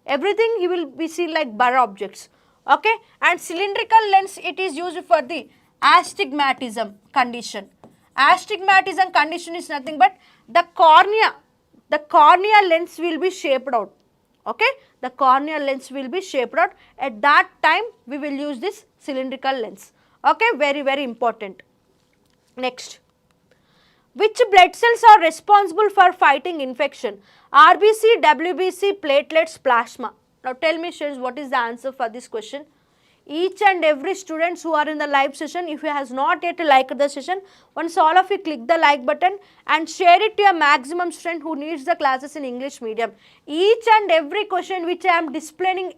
Everything he will be seen like blur objects. Okay, and cylindrical lens, it is used for the astigmatism condition. Astigmatism condition is nothing but the cornea lens will be shaped out. Okay, the corneal lens will be shaped out. At that time, we will use this cylindrical lens. Okay, very, very important. Next, which blood cells are responsible for fighting infection? RBC, WBC, platelets, plasma. Now tell me, students, what is the answer for this question? Each and every students who are in the live session, if you has not yet liked the session, once all of you click the like button and share it to your maximum student who needs the classes in English medium. Each and every question which I am displaying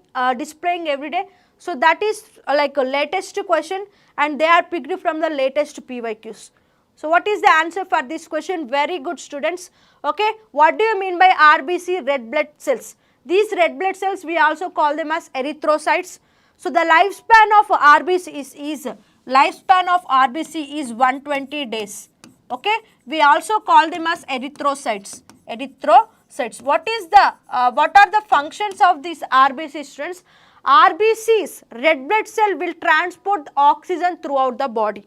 every day, so that is like a latest question and they are picked from the latest PYQs. So what is the answer for this question? Very good, students. Okay, what do you mean by RBC, red blood cells? These red blood cells, we also call them as erythrocytes. So the lifespan of RBC is 120 days. Okay, we also call them as erythrocytes. What are the functions of these RBC, students? RBCs, red blood cell, will transport oxygen throughout the body.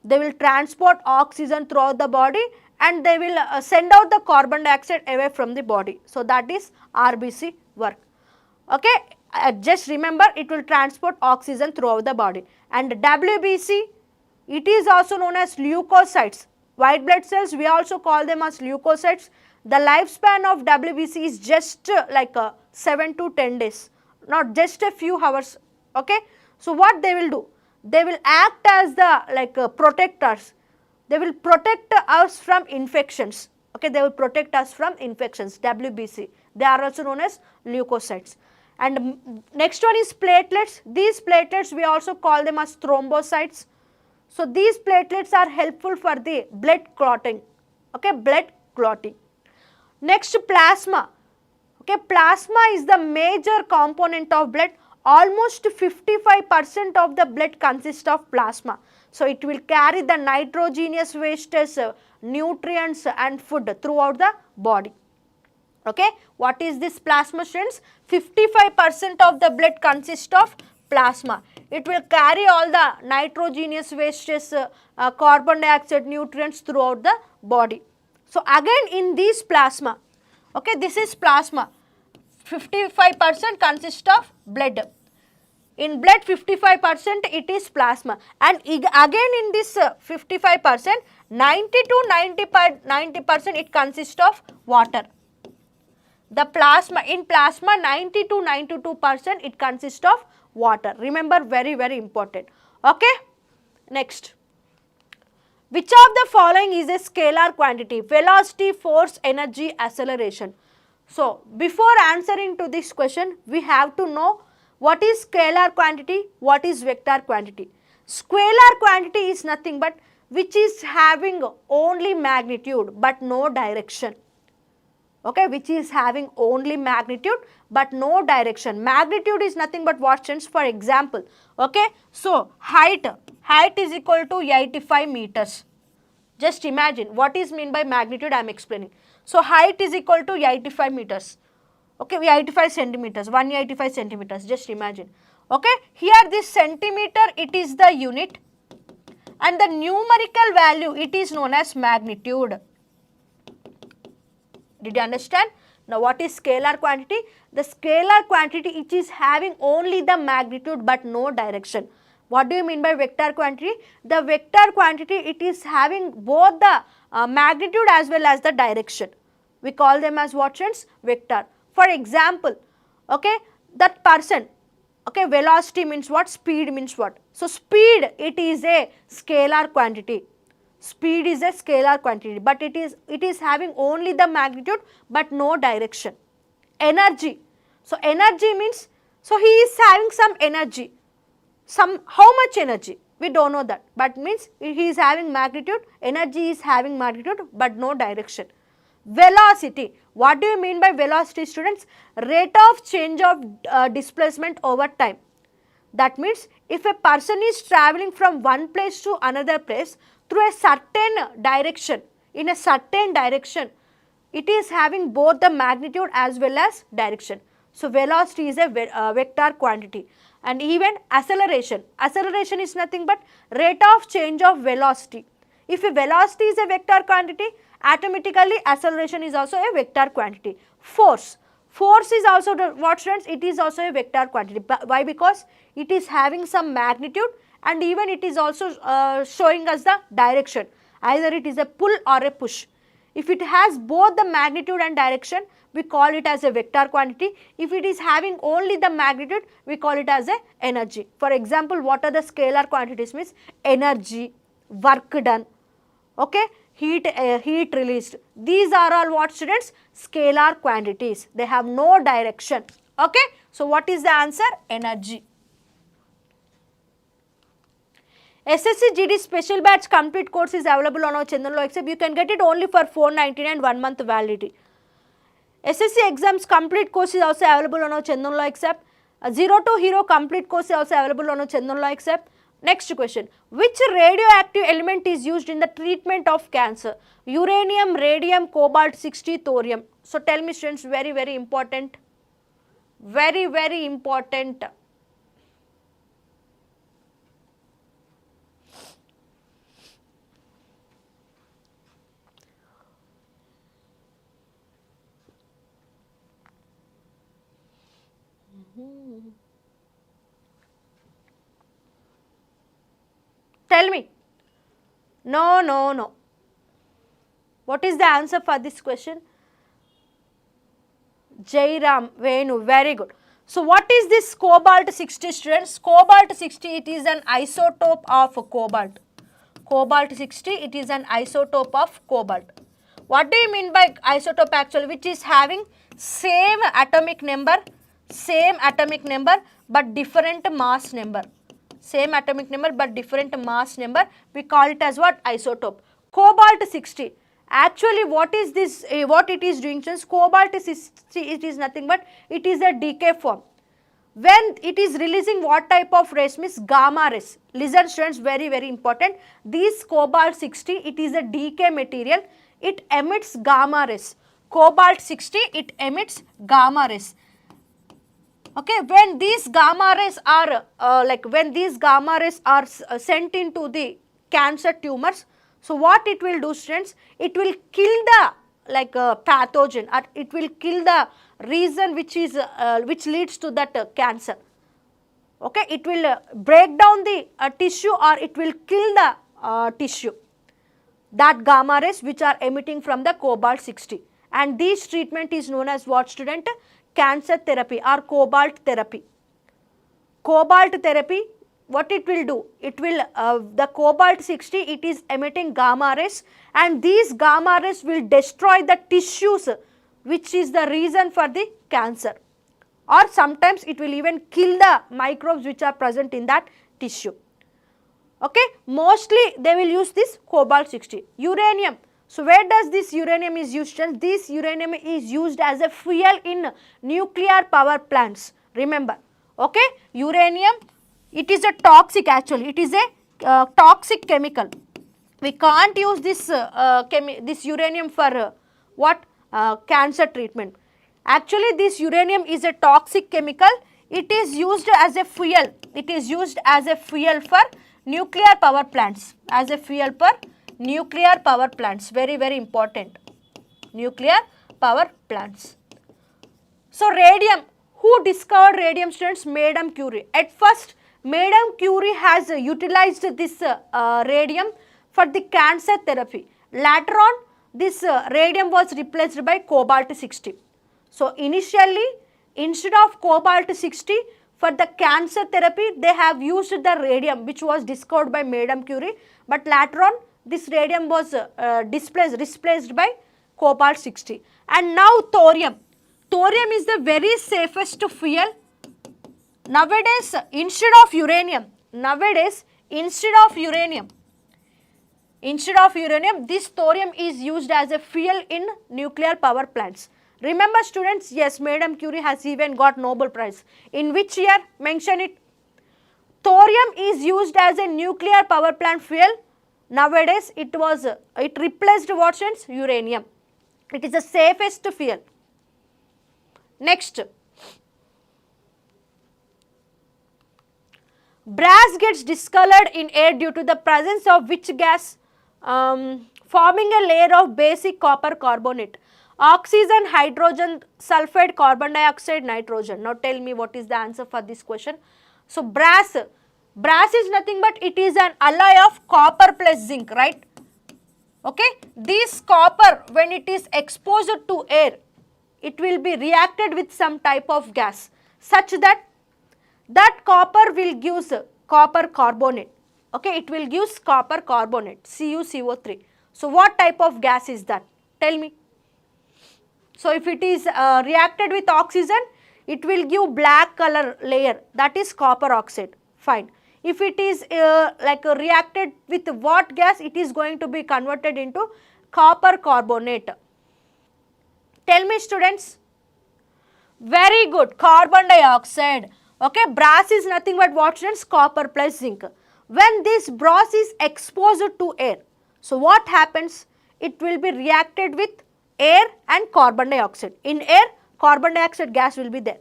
They will transport oxygen throughout the body, and they will send out the carbon dioxide away from the body. So, that is RBC work. Okay, just remember it will transport oxygen throughout the body. And WBC, it is also known as leukocytes. White blood cells, we also call them as leukocytes. The lifespan of WBC is just 7 to 10 days, not just a few hours. Okay, so what they will do? They will act as the protectors. They will protect us from infections. Okay, they will protect us from infections. WBC. They are also known as leukocytes. And next one is platelets. These platelets we also call them as thrombocytes. So these platelets are helpful for the blood clotting. Okay, blood clotting. Next, plasma. Okay, plasma is the major component of blood. Almost 55% of the blood consists of plasma. So it will carry the nitrogenous wastes, nutrients and food throughout the body. Okay, what is this plasma, students? 55% of the blood consists of plasma. It will carry all the nitrogenous wastes, carbon dioxide, nutrients throughout the body. So again in this plasma, okay, this is plasma, 55% consists of blood. In blood 55% it is plasma, and again in this 55%, 90 to 90% it consists of water. The plasma, in plasma 90 to 92% it consists of water. Remember, very important. Okay. Next, which of the following is a scalar quantity? Velocity, force, energy, acceleration. So before answering to this question, we have to know what is scalar quantity, what is vector quantity. Scalar quantity is nothing but which is having only magnitude but no direction. Okay, which is having only magnitude but no direction. Magnitude is nothing but what stands for example. Okay, so height is equal to 85 meters. Just imagine what is mean by magnitude, I am explaining. So height is equal to 85 meters. Okay, 85 centimeters, 185 centimeters, just imagine. Okay, here this centimeter, it is the unit, and the numerical value, it is known as magnitude. Did you understand? Now what is scalar quantity? The scalar quantity, it is having only the magnitude but no direction. What do you mean by vector quantity? The vector quantity, it is having both the magnitude as well as the direction. We call them as what, friends? Vector. For example, okay, that person, okay, velocity means what? Speed means what? So speed, it is a scalar quantity. Speed is a scalar quantity, but it is having only the magnitude but no direction. Energy. So energy means, so he is having some energy. How much energy? We don't know that, but means he is having magnitude, energy is having magnitude but no direction. Velocity. What do you mean by velocity, students? Rate of change of displacement over time. That means if a person is traveling from one place to another place through a certain direction, in a certain direction, it is having both the magnitude as well as direction. So velocity is a vector quantity. And even acceleration. Acceleration is nothing but rate of change of velocity. If a velocity is a vector quantity, automatically acceleration is also a vector quantity. Force. Force is also what, students? It is also a vector quantity. Why? Because it is having some magnitude and even it is also showing us the direction. Either it is a pull or a push. If it has both the magnitude and direction, we call it as a vector quantity. If it is having only the magnitude, we call it as a energy. For example, what are the scalar quantities? Means energy, work done, okay, heat released. These are all what, students? Scalar quantities. They have no direction. Okay. So what is the answer? Energy. SSC GD special batch complete course is available on our Chandan website. You can get it only for $499 1 month validity. SSC exams complete course is also available on our Chandan website. 0 to Hero complete course is also available on our Chandan website. Next question, which radioactive element is used in the treatment of cancer? Uranium, radium, cobalt 60, thorium. So tell me, students, very important. Very important. Tell me. No, no, no. What is the answer for this question? Jairam, Venu, very good. So what is this cobalt 60, students? Cobalt 60, it is an isotope of cobalt. Cobalt 60, it is an isotope of cobalt. What do you mean by isotope actually? Which is having same atomic number but different mass number. Same atomic number but different mass number. We call it as what? Isotope. Cobalt 60. Actually, what is this? What it is doing? Since cobalt 60, it is nothing but it is a decay form. When it is releasing what type of rays? Means gamma rays. Listen students, very very important. This cobalt 60, it is a decay material. It emits gamma rays. Cobalt 60, it emits gamma rays. Okay, when these gamma rays are sent into the cancer tumors, so what it will do, students? It will kill the pathogen, or it will kill the reason which leads to that cancer. Okay, it will break down the tissue, or it will kill the tissue. That gamma rays which are emitting from the cobalt 60, and this treatment is known as what, student? Cancer therapy or cobalt therapy. Cobalt therapy, what it will do? It will, the cobalt 60, it is emitting gamma rays, and these gamma rays will destroy the tissues which is the reason for the cancer, or sometimes it will even kill the microbes which are present in that tissue. Okay, mostly they will use this cobalt 60. Uranium. So where does this uranium is used? This uranium is used as a fuel in nuclear power plants. Remember, okay, uranium, it is a toxic actually. It is a toxic chemical. We can't use this this uranium for what? Cancer treatment. Actually, this uranium is a toxic chemical. It is used as a fuel. It is used as a fuel for nuclear power plants. As a fuel for nuclear power plants. Very very important. Nuclear power plants. So radium. Who discovered radium, students? Madame Curie. At first, Madame Curie has utilized this radium for the cancer therapy. Later on, this radium was replaced by cobalt 60. So initially, instead of cobalt 60, for the cancer therapy, they have used the radium which was discovered by Madame Curie, but later on this radium was replaced by cobalt 60. And now thorium. Thorium is the very safest fuel. Nowadays, instead of uranium, this thorium is used as a fuel in nuclear power plants. Remember students, yes, Madame Curie has even got Nobel Prize. In which year? Mention it. Thorium is used as a nuclear power plant fuel. Nowadays, it replaced what, students? Uranium. It is the safest fuel. Next. Brass gets discolored in air due to the presence of which gas? Forming a layer of basic copper carbonate. Oxygen, hydrogen, sulfide, carbon dioxide, nitrogen. Now tell me what is the answer for this question. So brass is nothing but it is an alloy of copper plus zinc, right? Okay. This copper, when it is exposed to air, it will be reacted with some type of gas such that copper will give copper carbonate. Okay, it will give copper carbonate, CuCO3. So what type of gas is that? Tell me. So if it is reacted with oxygen, it will give black color layer, that is copper oxide. Fine. If it is reacted with what gas, it is going to be converted into copper carbonate. Tell me students. Very good. Carbon dioxide. Okay, brass is nothing but what, students? Copper plus zinc. When this brass is exposed to air, so what happens? It will be reacted with air and carbon dioxide. In air, carbon dioxide gas will be there.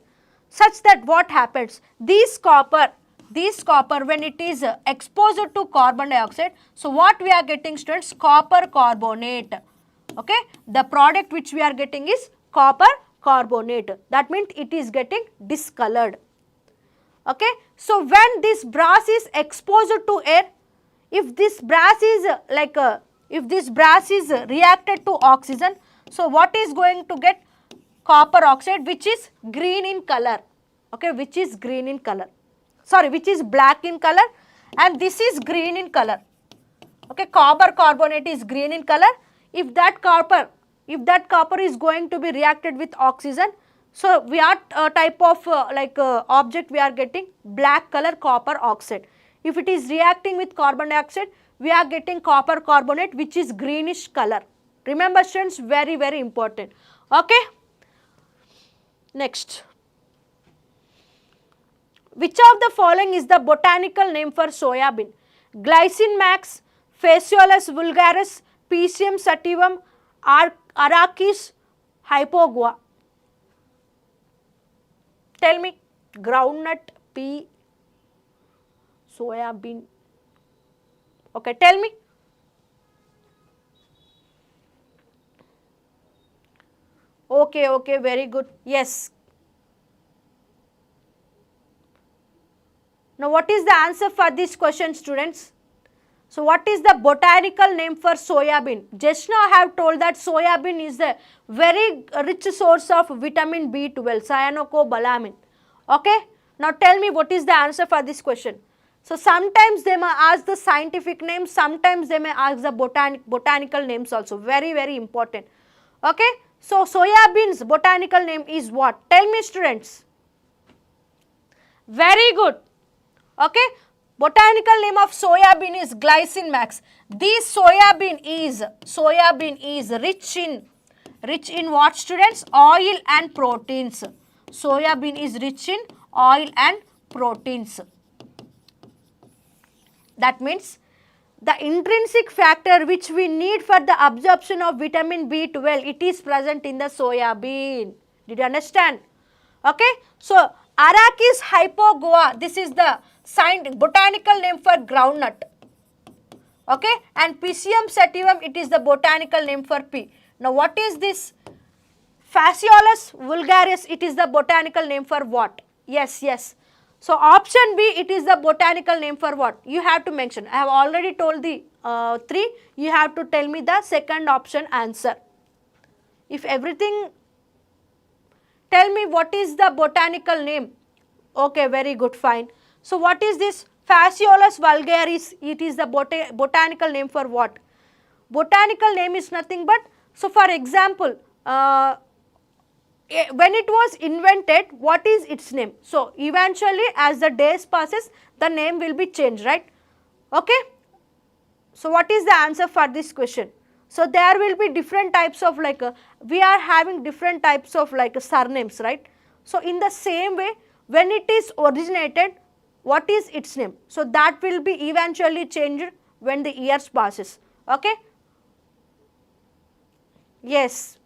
Such that what happens? This copper when it is exposed to carbon dioxide, so what we are getting, students? Copper carbonate. Okay, the product which we are getting is copper carbonate. That means it is getting discolored. Okay, so when this brass is exposed to air, if this brass is if this brass is reacted to oxygen, so what is going to get? Copper oxide, which is green in color, okay, which is green in color, sorry, which is black in color, and this is green in color, okay. Copper carbonate is green in color. If that copper is going to be reacted with oxygen, so we are type of object we are getting? Black color copper oxide. If it is reacting with carbon dioxide, we are getting copper carbonate, which is greenish color. Remember students, very very important, okay. Next, which of the following is the botanical name for soya bean? Glycine max, Phaseolus vulgaris, Piscium sativum, Arachis hypogoa. Tell me, groundnut, pea, soya bean. Okay, tell me. Okay, okay, very good. Yes. Now, what is the answer for this question, students? So, what is the botanical name for soya bean? Just now I have told that soya bean is a very rich source of vitamin B12, cyanocobalamin. Okay. Now, tell me what is the answer for this question. So, sometimes they may ask the scientific name, sometimes they may ask the botanical names also, very very important. Okay. So, soya beans botanical name is what? Tell me students. Very good. Okay. Botanical name of soya bean is glycine max. This soya bean is rich in what students? Oil and proteins. Soya bean is rich in oil and proteins. That means the intrinsic factor which we need for the absorption of vitamin B12, it is present in the soya bean. Did you understand? Okay. So, Arachis hypogoa, this is the botanical name for groundnut. Okay. And Piscium sativum, it is the botanical name for pea. Now, what is this? Phaseolus vulgaris, it is the botanical name for what? Yes, yes. So, option B, it is the botanical name for what? You have to mention. I have already told the 3. You have to tell me the second option answer. If everything, tell me what is the botanical name. Okay, very good, fine. So, what is this? Phaseolus vulgaris, it is the botanical name for what? Botanical name is nothing but, so for example, when it was invented, what is its name? So, eventually as the days passes, the name will be changed, right? Okay. So, what is the answer for this question? So, there will be different types of we are having different types of surnames, right? So, in the same way, when it is originated, what is its name? So, that will be eventually changed when the years passes, okay? Yes.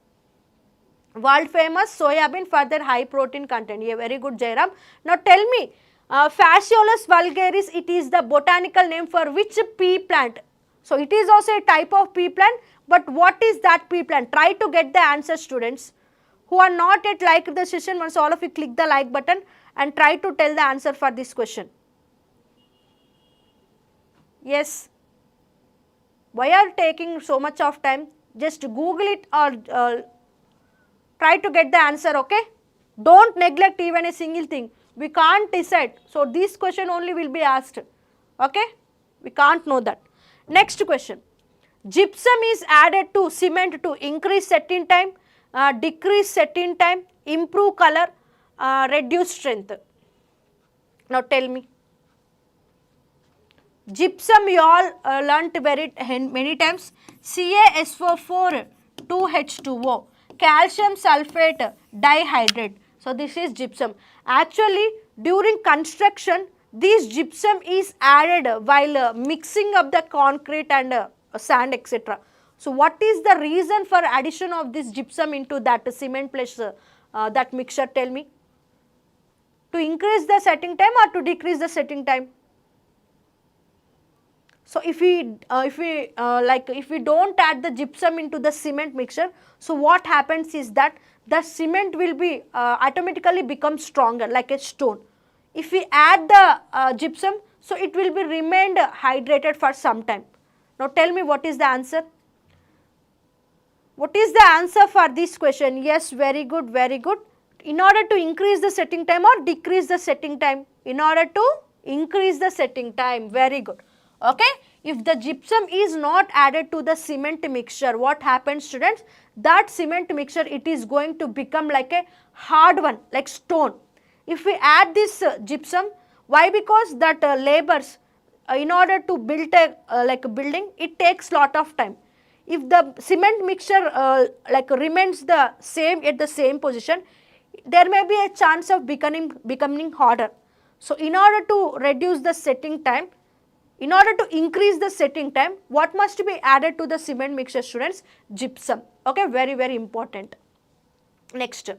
World famous soya bean for their high protein content. Yeah, very good, Jairam. Now tell me, Phaseolus vulgaris, it is the botanical name for which pea plant? So it is also a type of pea plant, but what is that pea plant? Try to get the answer, students. Who are not yet liked the session, once all of you click the like button and try to tell the answer for this question. Yes. Why are you taking so much of time? Just Google it or try to get the answer, okay? Don't neglect even a single thing. We can't decide. So, this question only will be asked, okay? We can't know that. Next question. Gypsum is added to cement to increase setting time, decrease setting time, improve color, reduce strength. Now, tell me. Gypsum you all learnt very many times. CaSO4 2H2O. Calcium sulfate dihydrate. So, this is gypsum. Actually, during construction, this gypsum is added while mixing up the concrete and sand, etc. So, what is the reason for addition of this gypsum into that cement plus that mixture? Tell me. To increase the setting time or to decrease the setting time? So, if we don't add the gypsum into the cement mixture, so what happens is that the cement will be automatically become stronger like a stone. If we add the gypsum, So it will be remained hydrated for some time. Now tell me what is the answer? What is the answer for this question? Yes, very good, very good. In order to increase the setting time or decrease the setting time? In order to increase the setting time, very good. Okay, if the gypsum is not added to the cement mixture, what happens, students? That cement mixture, it is going to become like a hard one, like stone. If we add this gypsum, why? Because that labors, in order to build a like a building, it takes lot of time. If the cement mixture like remains the same at the same position, there may be a chance of becoming harder. So in order to reduce the setting time, in order to increase the setting time, what must be added to the cement mixture, students? Gypsum. Okay, very, very important. Next.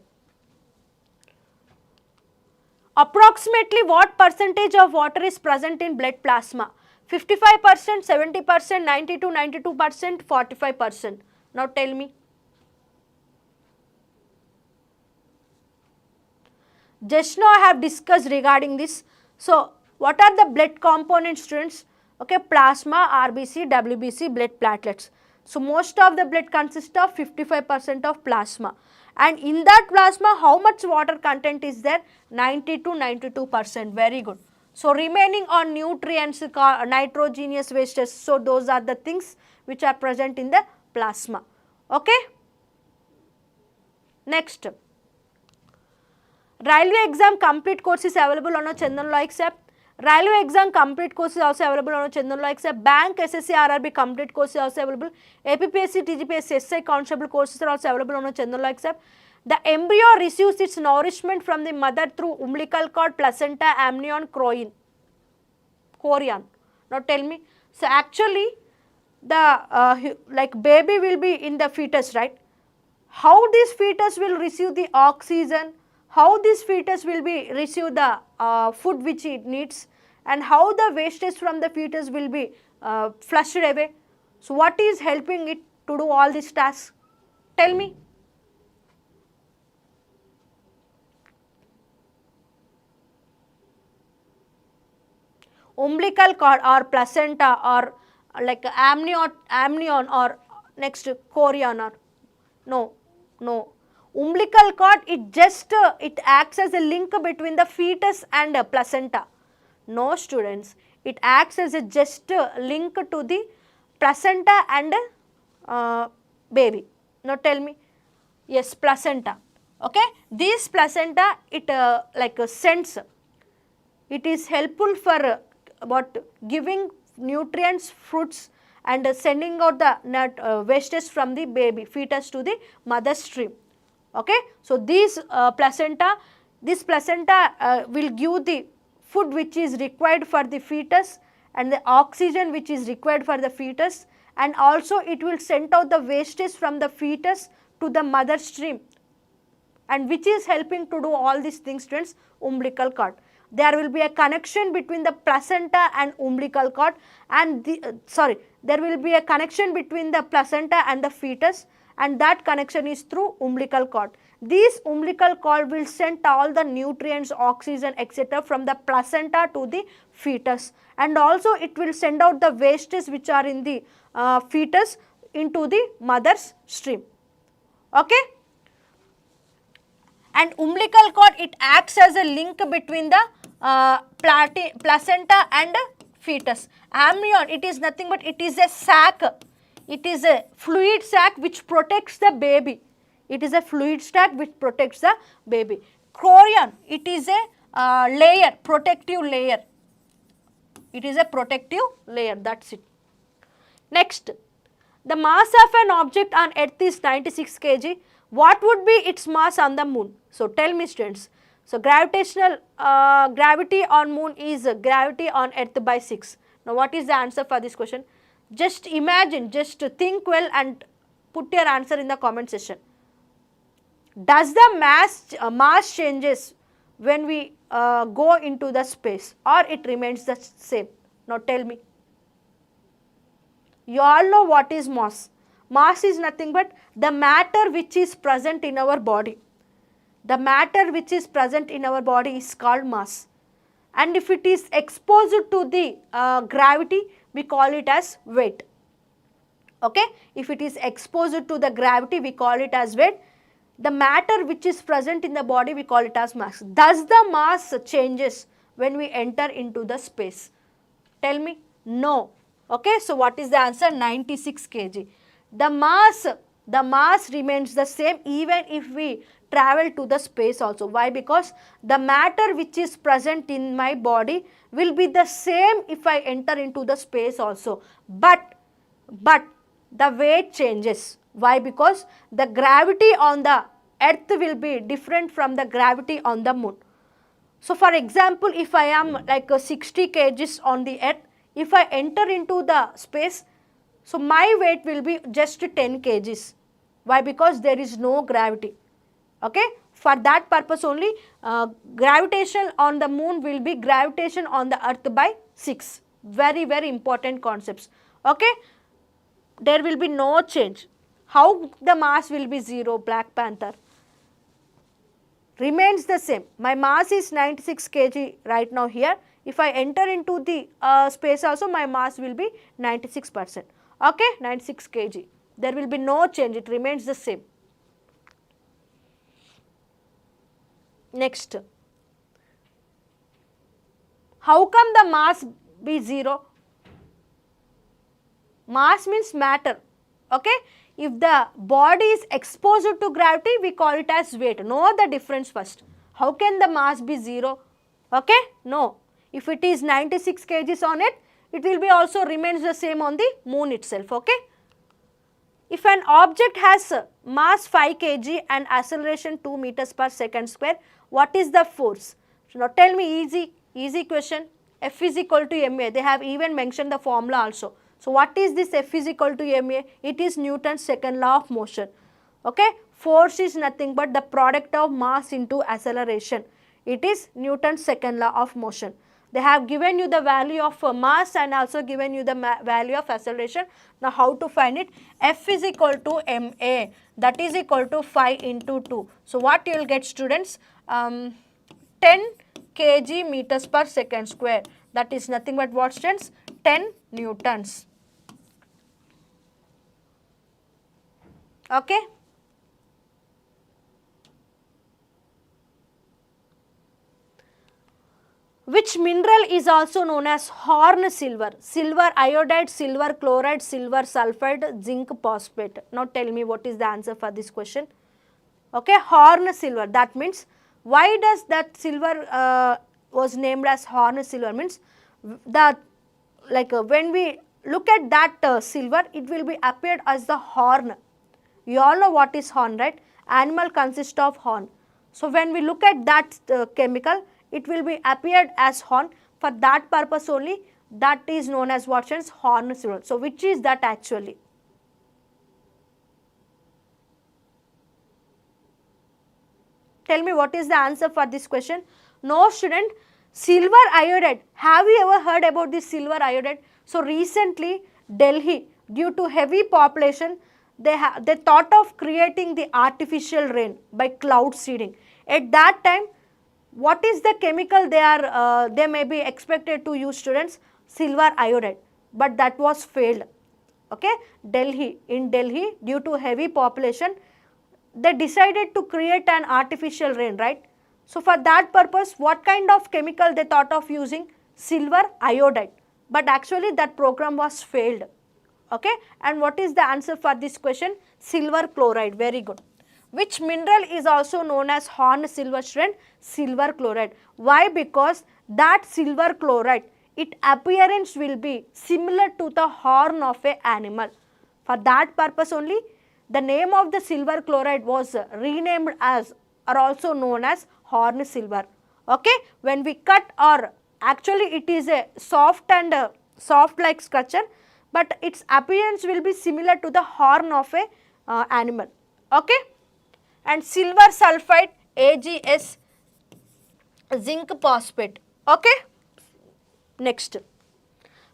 Approximately what percentage of water is present in blood plasma? 55%, 70%, 90 to 92%, 45%. Now tell me. Just now I have discussed regarding this. So what are the blood components, students? Okay, plasma, RBC, WBC, blood platelets. So most of the blood consists of 55% of plasma. And in that plasma, how much water content is there? 90 to 92%. Very good. So remaining on nutrients, nitrogenous wastes. So those are the things which are present in the plasma. Okay. Next. Railway exam complete course is available on a Chandan Law except. Railway exam complete course is also available on a Chandan Law except. Bank, SSC, RRB complete course is also available. APPSC, TGPSC, SI constable courses are also available on a Chandan Law except. The embryo receives its nourishment from the mother through umbilical cord, placenta, amnion, chorion. Now tell me. So actually the like baby will be in the fetus, right? How this fetus will receive the oxygen? How this fetus will be receive the food which it needs, and how the wastage from the fetus will be flushed away. So what is helping it to do all these tasks? Tell me. Umbilical cord or placenta or like amnion or next chorion or no. Umbilical cord, it just it acts as a link between the fetus and placenta. No, students, it acts as a just link to the placenta and baby. Now tell me. Yes, placenta. Okay, this placenta, it like sends. It is helpful for giving nutrients, fruits, and sending out the wastage from the baby fetus to the mother stream. Okay, so this placenta will give the food which is required for the fetus and the oxygen which is required for the fetus, and also it will send out the wastage from the fetus to the mother stream, and which is helping to do all these things, students? Umbilical cord. There will be a connection between the placenta and umbilical cord, and there will be a connection between the placenta and the fetus, and that connection is through umbilical cord. This umbilical cord will send all the nutrients, oxygen, etc. from the placenta to the fetus, and also it will send out the wastes which are in the fetus into the mother's stream. Okay? And umbilical cord, it acts as a link between the placenta and fetus. Amnion, it is nothing but it is a sac. It is a fluid sac which protects the baby. It is a fluid sac which protects the baby. Chorion, it is a layer, protective layer. It is a protective layer, that's it. Next, the mass of an object on earth is 96 kg. What would be its mass on the moon? So tell me, students. So gravitational gravity on moon is gravity on earth by 6. Now what is the answer for this question? Just imagine, just think well and put your answer in the comment section. Does the mass changes when we go into the space, or it remains the same? Now tell me. You all know what is mass. Mass is nothing but the matter which is present in our body. The matter which is present in our body is called mass. and if it is exposed to the gravity, we call it as weight. Okay, if it is exposed to the gravity, we call it as weight. The matter which is present in the body, we call it as mass. Does the mass changes when we enter into the space? Tell me. No. Okay, so what is the answer? 96 kg. The mass remains the same even if we travel to the space also. Why? Because the matter which is present in my body will be the same if I enter into the space also. But the weight changes. Why? Because the gravity on the earth will be different from the gravity on the moon. So for example, if I am like 60 kgs on the earth, if I enter into the space, so my weight will be just 10 kgs. Why? Because there is no gravity. Okay, for that purpose only gravitation on the moon will be gravitation on the earth by 6. Very important concepts. Okay, there will be no change. How the mass will be 0? Black Panther remains the same. My mass is 96 kg right now here. If I enter into the space also, my mass will be 96%. Okay, 96 kg. There will be no change. It remains the same. Next, how come the mass be 0? Mass means matter. Okay, if the body is exposed to gravity, we call it as weight. Know the difference first. How can the mass be 0? Okay, no. If it is 96 kgs on it, it will be also remains the same on the moon itself. Okay. If an object has mass 5 kg and acceleration 2 meters per second square, what is the force? So now tell me, easy question. F is equal to ma. They have even mentioned the formula also. So what is this F is equal to ma? It is Newton's second law of motion. Okay. Force is nothing but the product of mass into acceleration. It is Newton's second law of motion. They have given you the value of mass and also given you the value of acceleration. Now how to find it? F is equal to ma, that is equal to 5 into 2. So what you will get, students? 10 kg meters per second square. That is nothing but what, students? 10 newtons. Okay. Which mineral is also known as horn silver? Silver iodide, silver chloride, silver sulfide, zinc phosphate. Now tell me what is the answer for this question. Okay, horn silver. That means, why does that silver was named as horn silver? Means that when we look at that silver, it will be appeared as the horn. You all know what is horn, right? Animal consists of horn. So when we look at that chemical, it will be appeared as horn. For that purpose only, that is known as what, is horn silver. So which is that actually? Tell me what is the answer for this question. No, student. Silver iodide. Have you ever heard about this silver iodide? So recently Delhi, due to heavy population, they thought of creating the artificial rain by cloud seeding. At that time, what is the chemical they may be expected to use, students? Silver iodide, but that was failed. Okay, in Delhi, due to heavy population, they decided to create an artificial rain, right? So for that purpose, what kind of chemical they thought of using? Silver iodide, but actually that program was failed. Okay, and what is the answer for this question? Silver chloride. Very good. Which mineral is also known as horn silver, student? Silver chloride. Why? Because that silver chloride, its appearance will be similar to the horn of an animal. For that purpose only, the name of the silver chloride was renamed as, or also known as, horn silver. Okay, when we cut, or actually it is a soft and soft like structure, but its appearance will be similar to the horn of a animal. Okay. And silver sulfide, AgS, zinc phosphate. Okay. Next,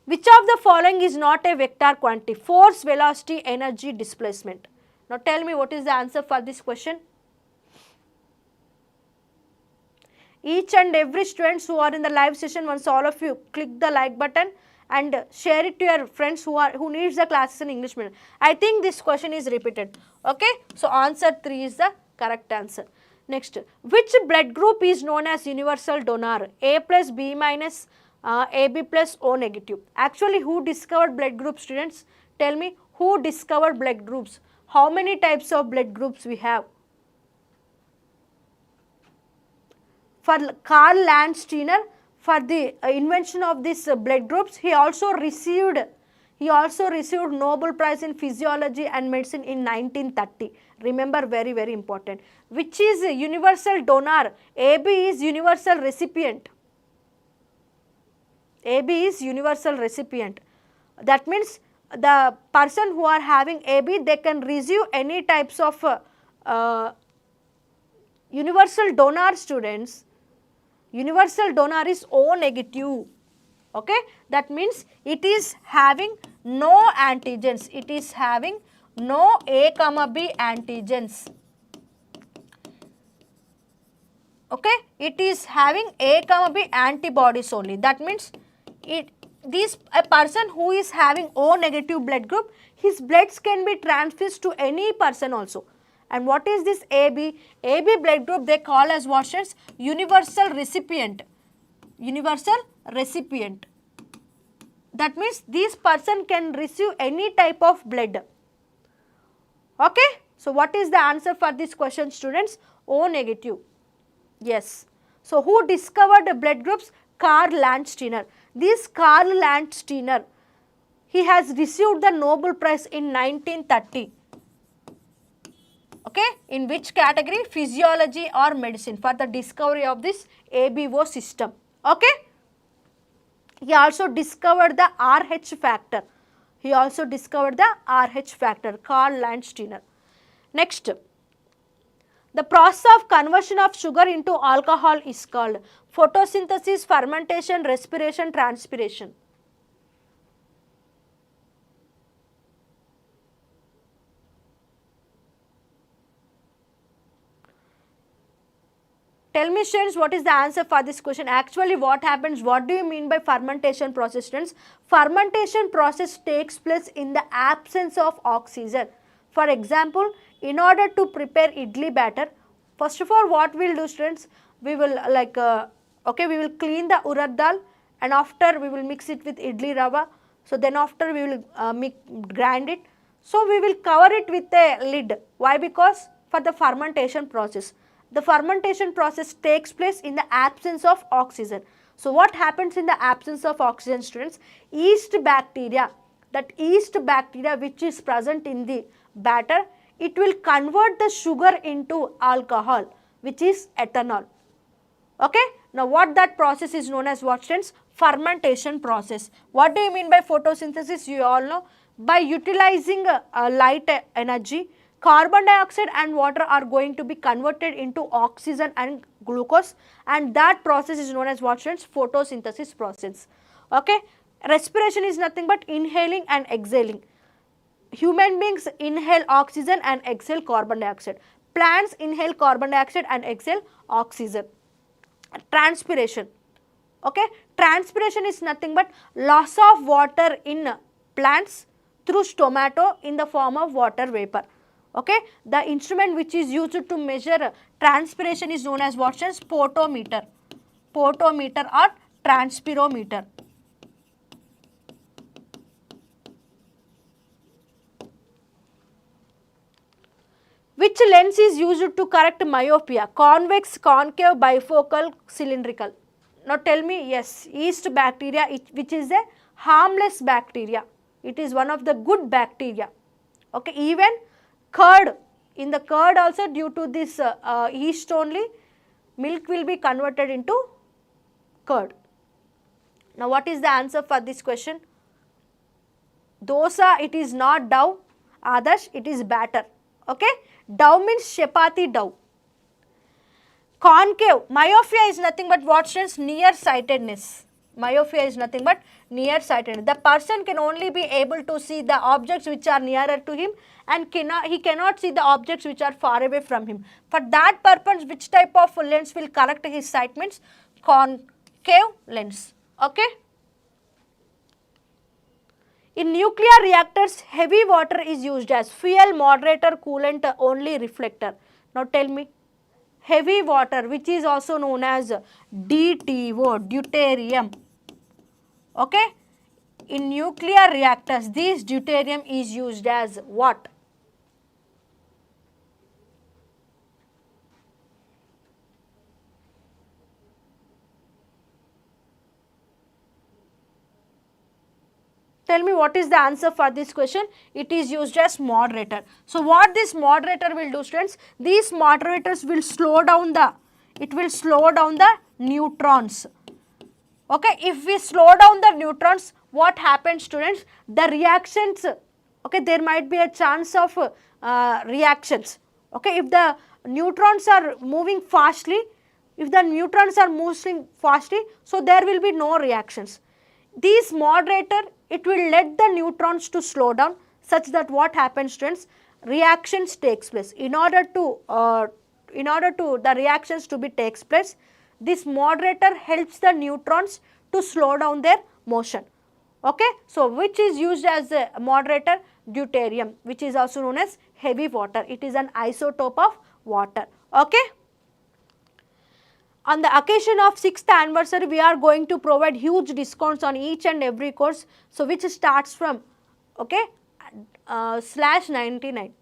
which of the following is not a vector quantity? Force, velocity, energy, displacement. Now tell me what is the answer for this question. Each and every students who are in the live session, once all of you click the like button and share it to your friends who needs the classes in English medium. I think this question is repeated. Okay, so answer 3 is the correct answer. Next, which blood group is known as universal donor? A plus B minus, AB plus O negative. Actually, who discovered blood groups, students? Tell me, who discovered blood groups? How many types of blood groups we have? For Karl Landsteiner, for the invention of these blood groups, he also received Nobel Prize in Physiology and Medicine in 1930. Remember, very, very important. Which is a universal donor? AB is universal recipient. AB is universal recipient. That means the person who are having AB, they can receive any types of universal donor, students. Universal donor is O negative. Okay, that means it is having no antigens. It is having no A comma B antigens. Okay, it is having A comma B antibodies only. That means a person who is having O negative blood group, his bloods can be transfused to any person also. And what is this AB? AB blood group they call as what? Universal recipient. Universal recipient. That means this person can receive any type of blood. Okay. So, what is the answer for this question, students? O negative. Yes. So, who discovered the blood groups? Karl Landsteiner. This Karl Landsteiner, he has received the Nobel Prize in 1930. Okay, in which category? Physiology or medicine, for the discovery of this ABO system. Okay. He also discovered the RH factor. Karl Landsteiner. Next, the process of conversion of sugar into alcohol is called photosynthesis, fermentation, respiration, transpiration. Tell me, students, what is the answer for this question? Actually, what happens? What do you mean by fermentation process, students? Fermentation process takes place in the absence of oxygen. For example, in order to prepare idli batter, first of all, what we will do, students? We will we will clean the urad dal, and after we will mix it with idli rava. So then after we will grind it. So we will cover it with a lid. Why? Because for the fermentation process. The fermentation process takes place in the absence of oxygen. So what happens in the absence of oxygen, students? Yeast bacteria, that yeast bacteria which is present in the batter, it will convert the sugar into alcohol, which is ethanol. Okay. Now what that process is known as what, students? Fermentation process. What do you mean by photosynthesis? You all know, by utilizing light energy, carbon dioxide and water are going to be converted into oxygen and glucose, and that process is known as what, students? Photosynthesis process. Okay. Respiration is nothing but inhaling and exhaling. Human beings inhale oxygen and exhale carbon dioxide. Plants inhale carbon dioxide and exhale oxygen. Transpiration. Okay. Transpiration is nothing but loss of water in plants through stomata in the form of water vapor. Okay. The instrument which is used to measure transpiration is known as what, students? Potometer. Potometer or transpirometer. Which lens is used to correct myopia? Convex, concave, bifocal, cylindrical. Now tell me, yes, yeast bacteria, which is a harmless bacteria. It is one of the good bacteria. Okay. Even curd, in the curd also, due to this yeast only, milk will be converted into curd. Now what is the answer for this question? Dosa, it is not dough. Adarsh, it is batter. Okay. Dough means chapati dough. Concave, myopia is nothing but what, students? Nearsightedness. Myopia is nothing but nearsightedness. The person can only be able to see the objects which are nearer to him, and he cannot see the objects which are far away from him. For that purpose, which type of lens will correct his sight means concave lens. Okay. In nuclear reactors, heavy water is used as fuel, moderator, coolant, only reflector. Now tell me, heavy water, which is also known as DTO, deuterium. Okay. In nuclear reactors, this deuterium is used as what? Tell me what is the answer for this question. It is used as moderator. So what this moderator will do, students? These moderators will slow down the, neutrons. Okay, if we slow down the neutrons, what happens, students? The reactions, okay, there might be a chance of reactions. Okay, if the neutrons are moving fastly, so there will be no reactions. This moderator, it will let the neutrons to slow down, such that what happens, students? Reactions takes place. In order to the reactions to be takes place, this moderator helps the neutrons to slow down their motion. Okay, so which is used as a moderator? Deuterium, which is also known as heavy water. It is an isotope of water. Okay. On the occasion of 6th anniversary, we are going to provide huge discounts on each and every course. So which starts from, okay, /99.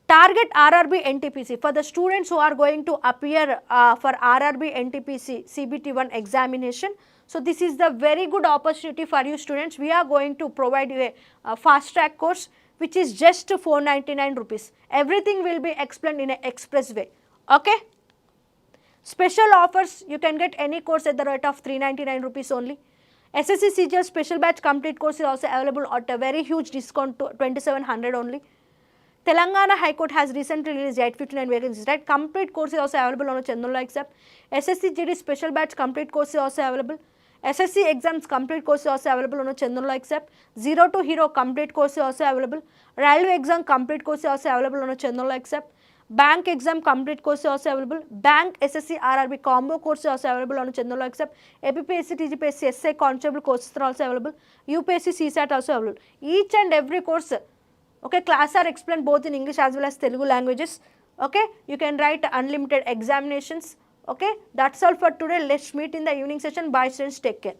Target RRB NTPC. For the students who are going to appear for RRB NTPC CBT1 examination. So this is the very good opportunity for you students. We are going to provide you a fast track course which is just 499 rupees. Everything will be explained in an express way. Okay. Special offers, you can get any course at the rate of 399 rupees only. SSC CGL special batch complete course is also available at a very huge discount to 2700 only. Telangana High Court has recently released 859 vacancies, right? Complete course is also available on a Chandan except. SSC GD special batch complete course is also available. SSC exams complete course is also available on a Chandan except. 0 to Hero complete course is also available. Railway exam complete course is also available on a Chandan except. Bank exam complete course is also available. Bank SSC RRB combo course is also available on a Chandan except. APPSC TGPSC SA constable courses are also available. UPSC CSAT also available. Each and every course, okay, class are explained both in English as well as Telugu languages. Okay, you can write unlimited examinations. Okay, that's all for today. Let's meet in the evening session. Bye students, take care.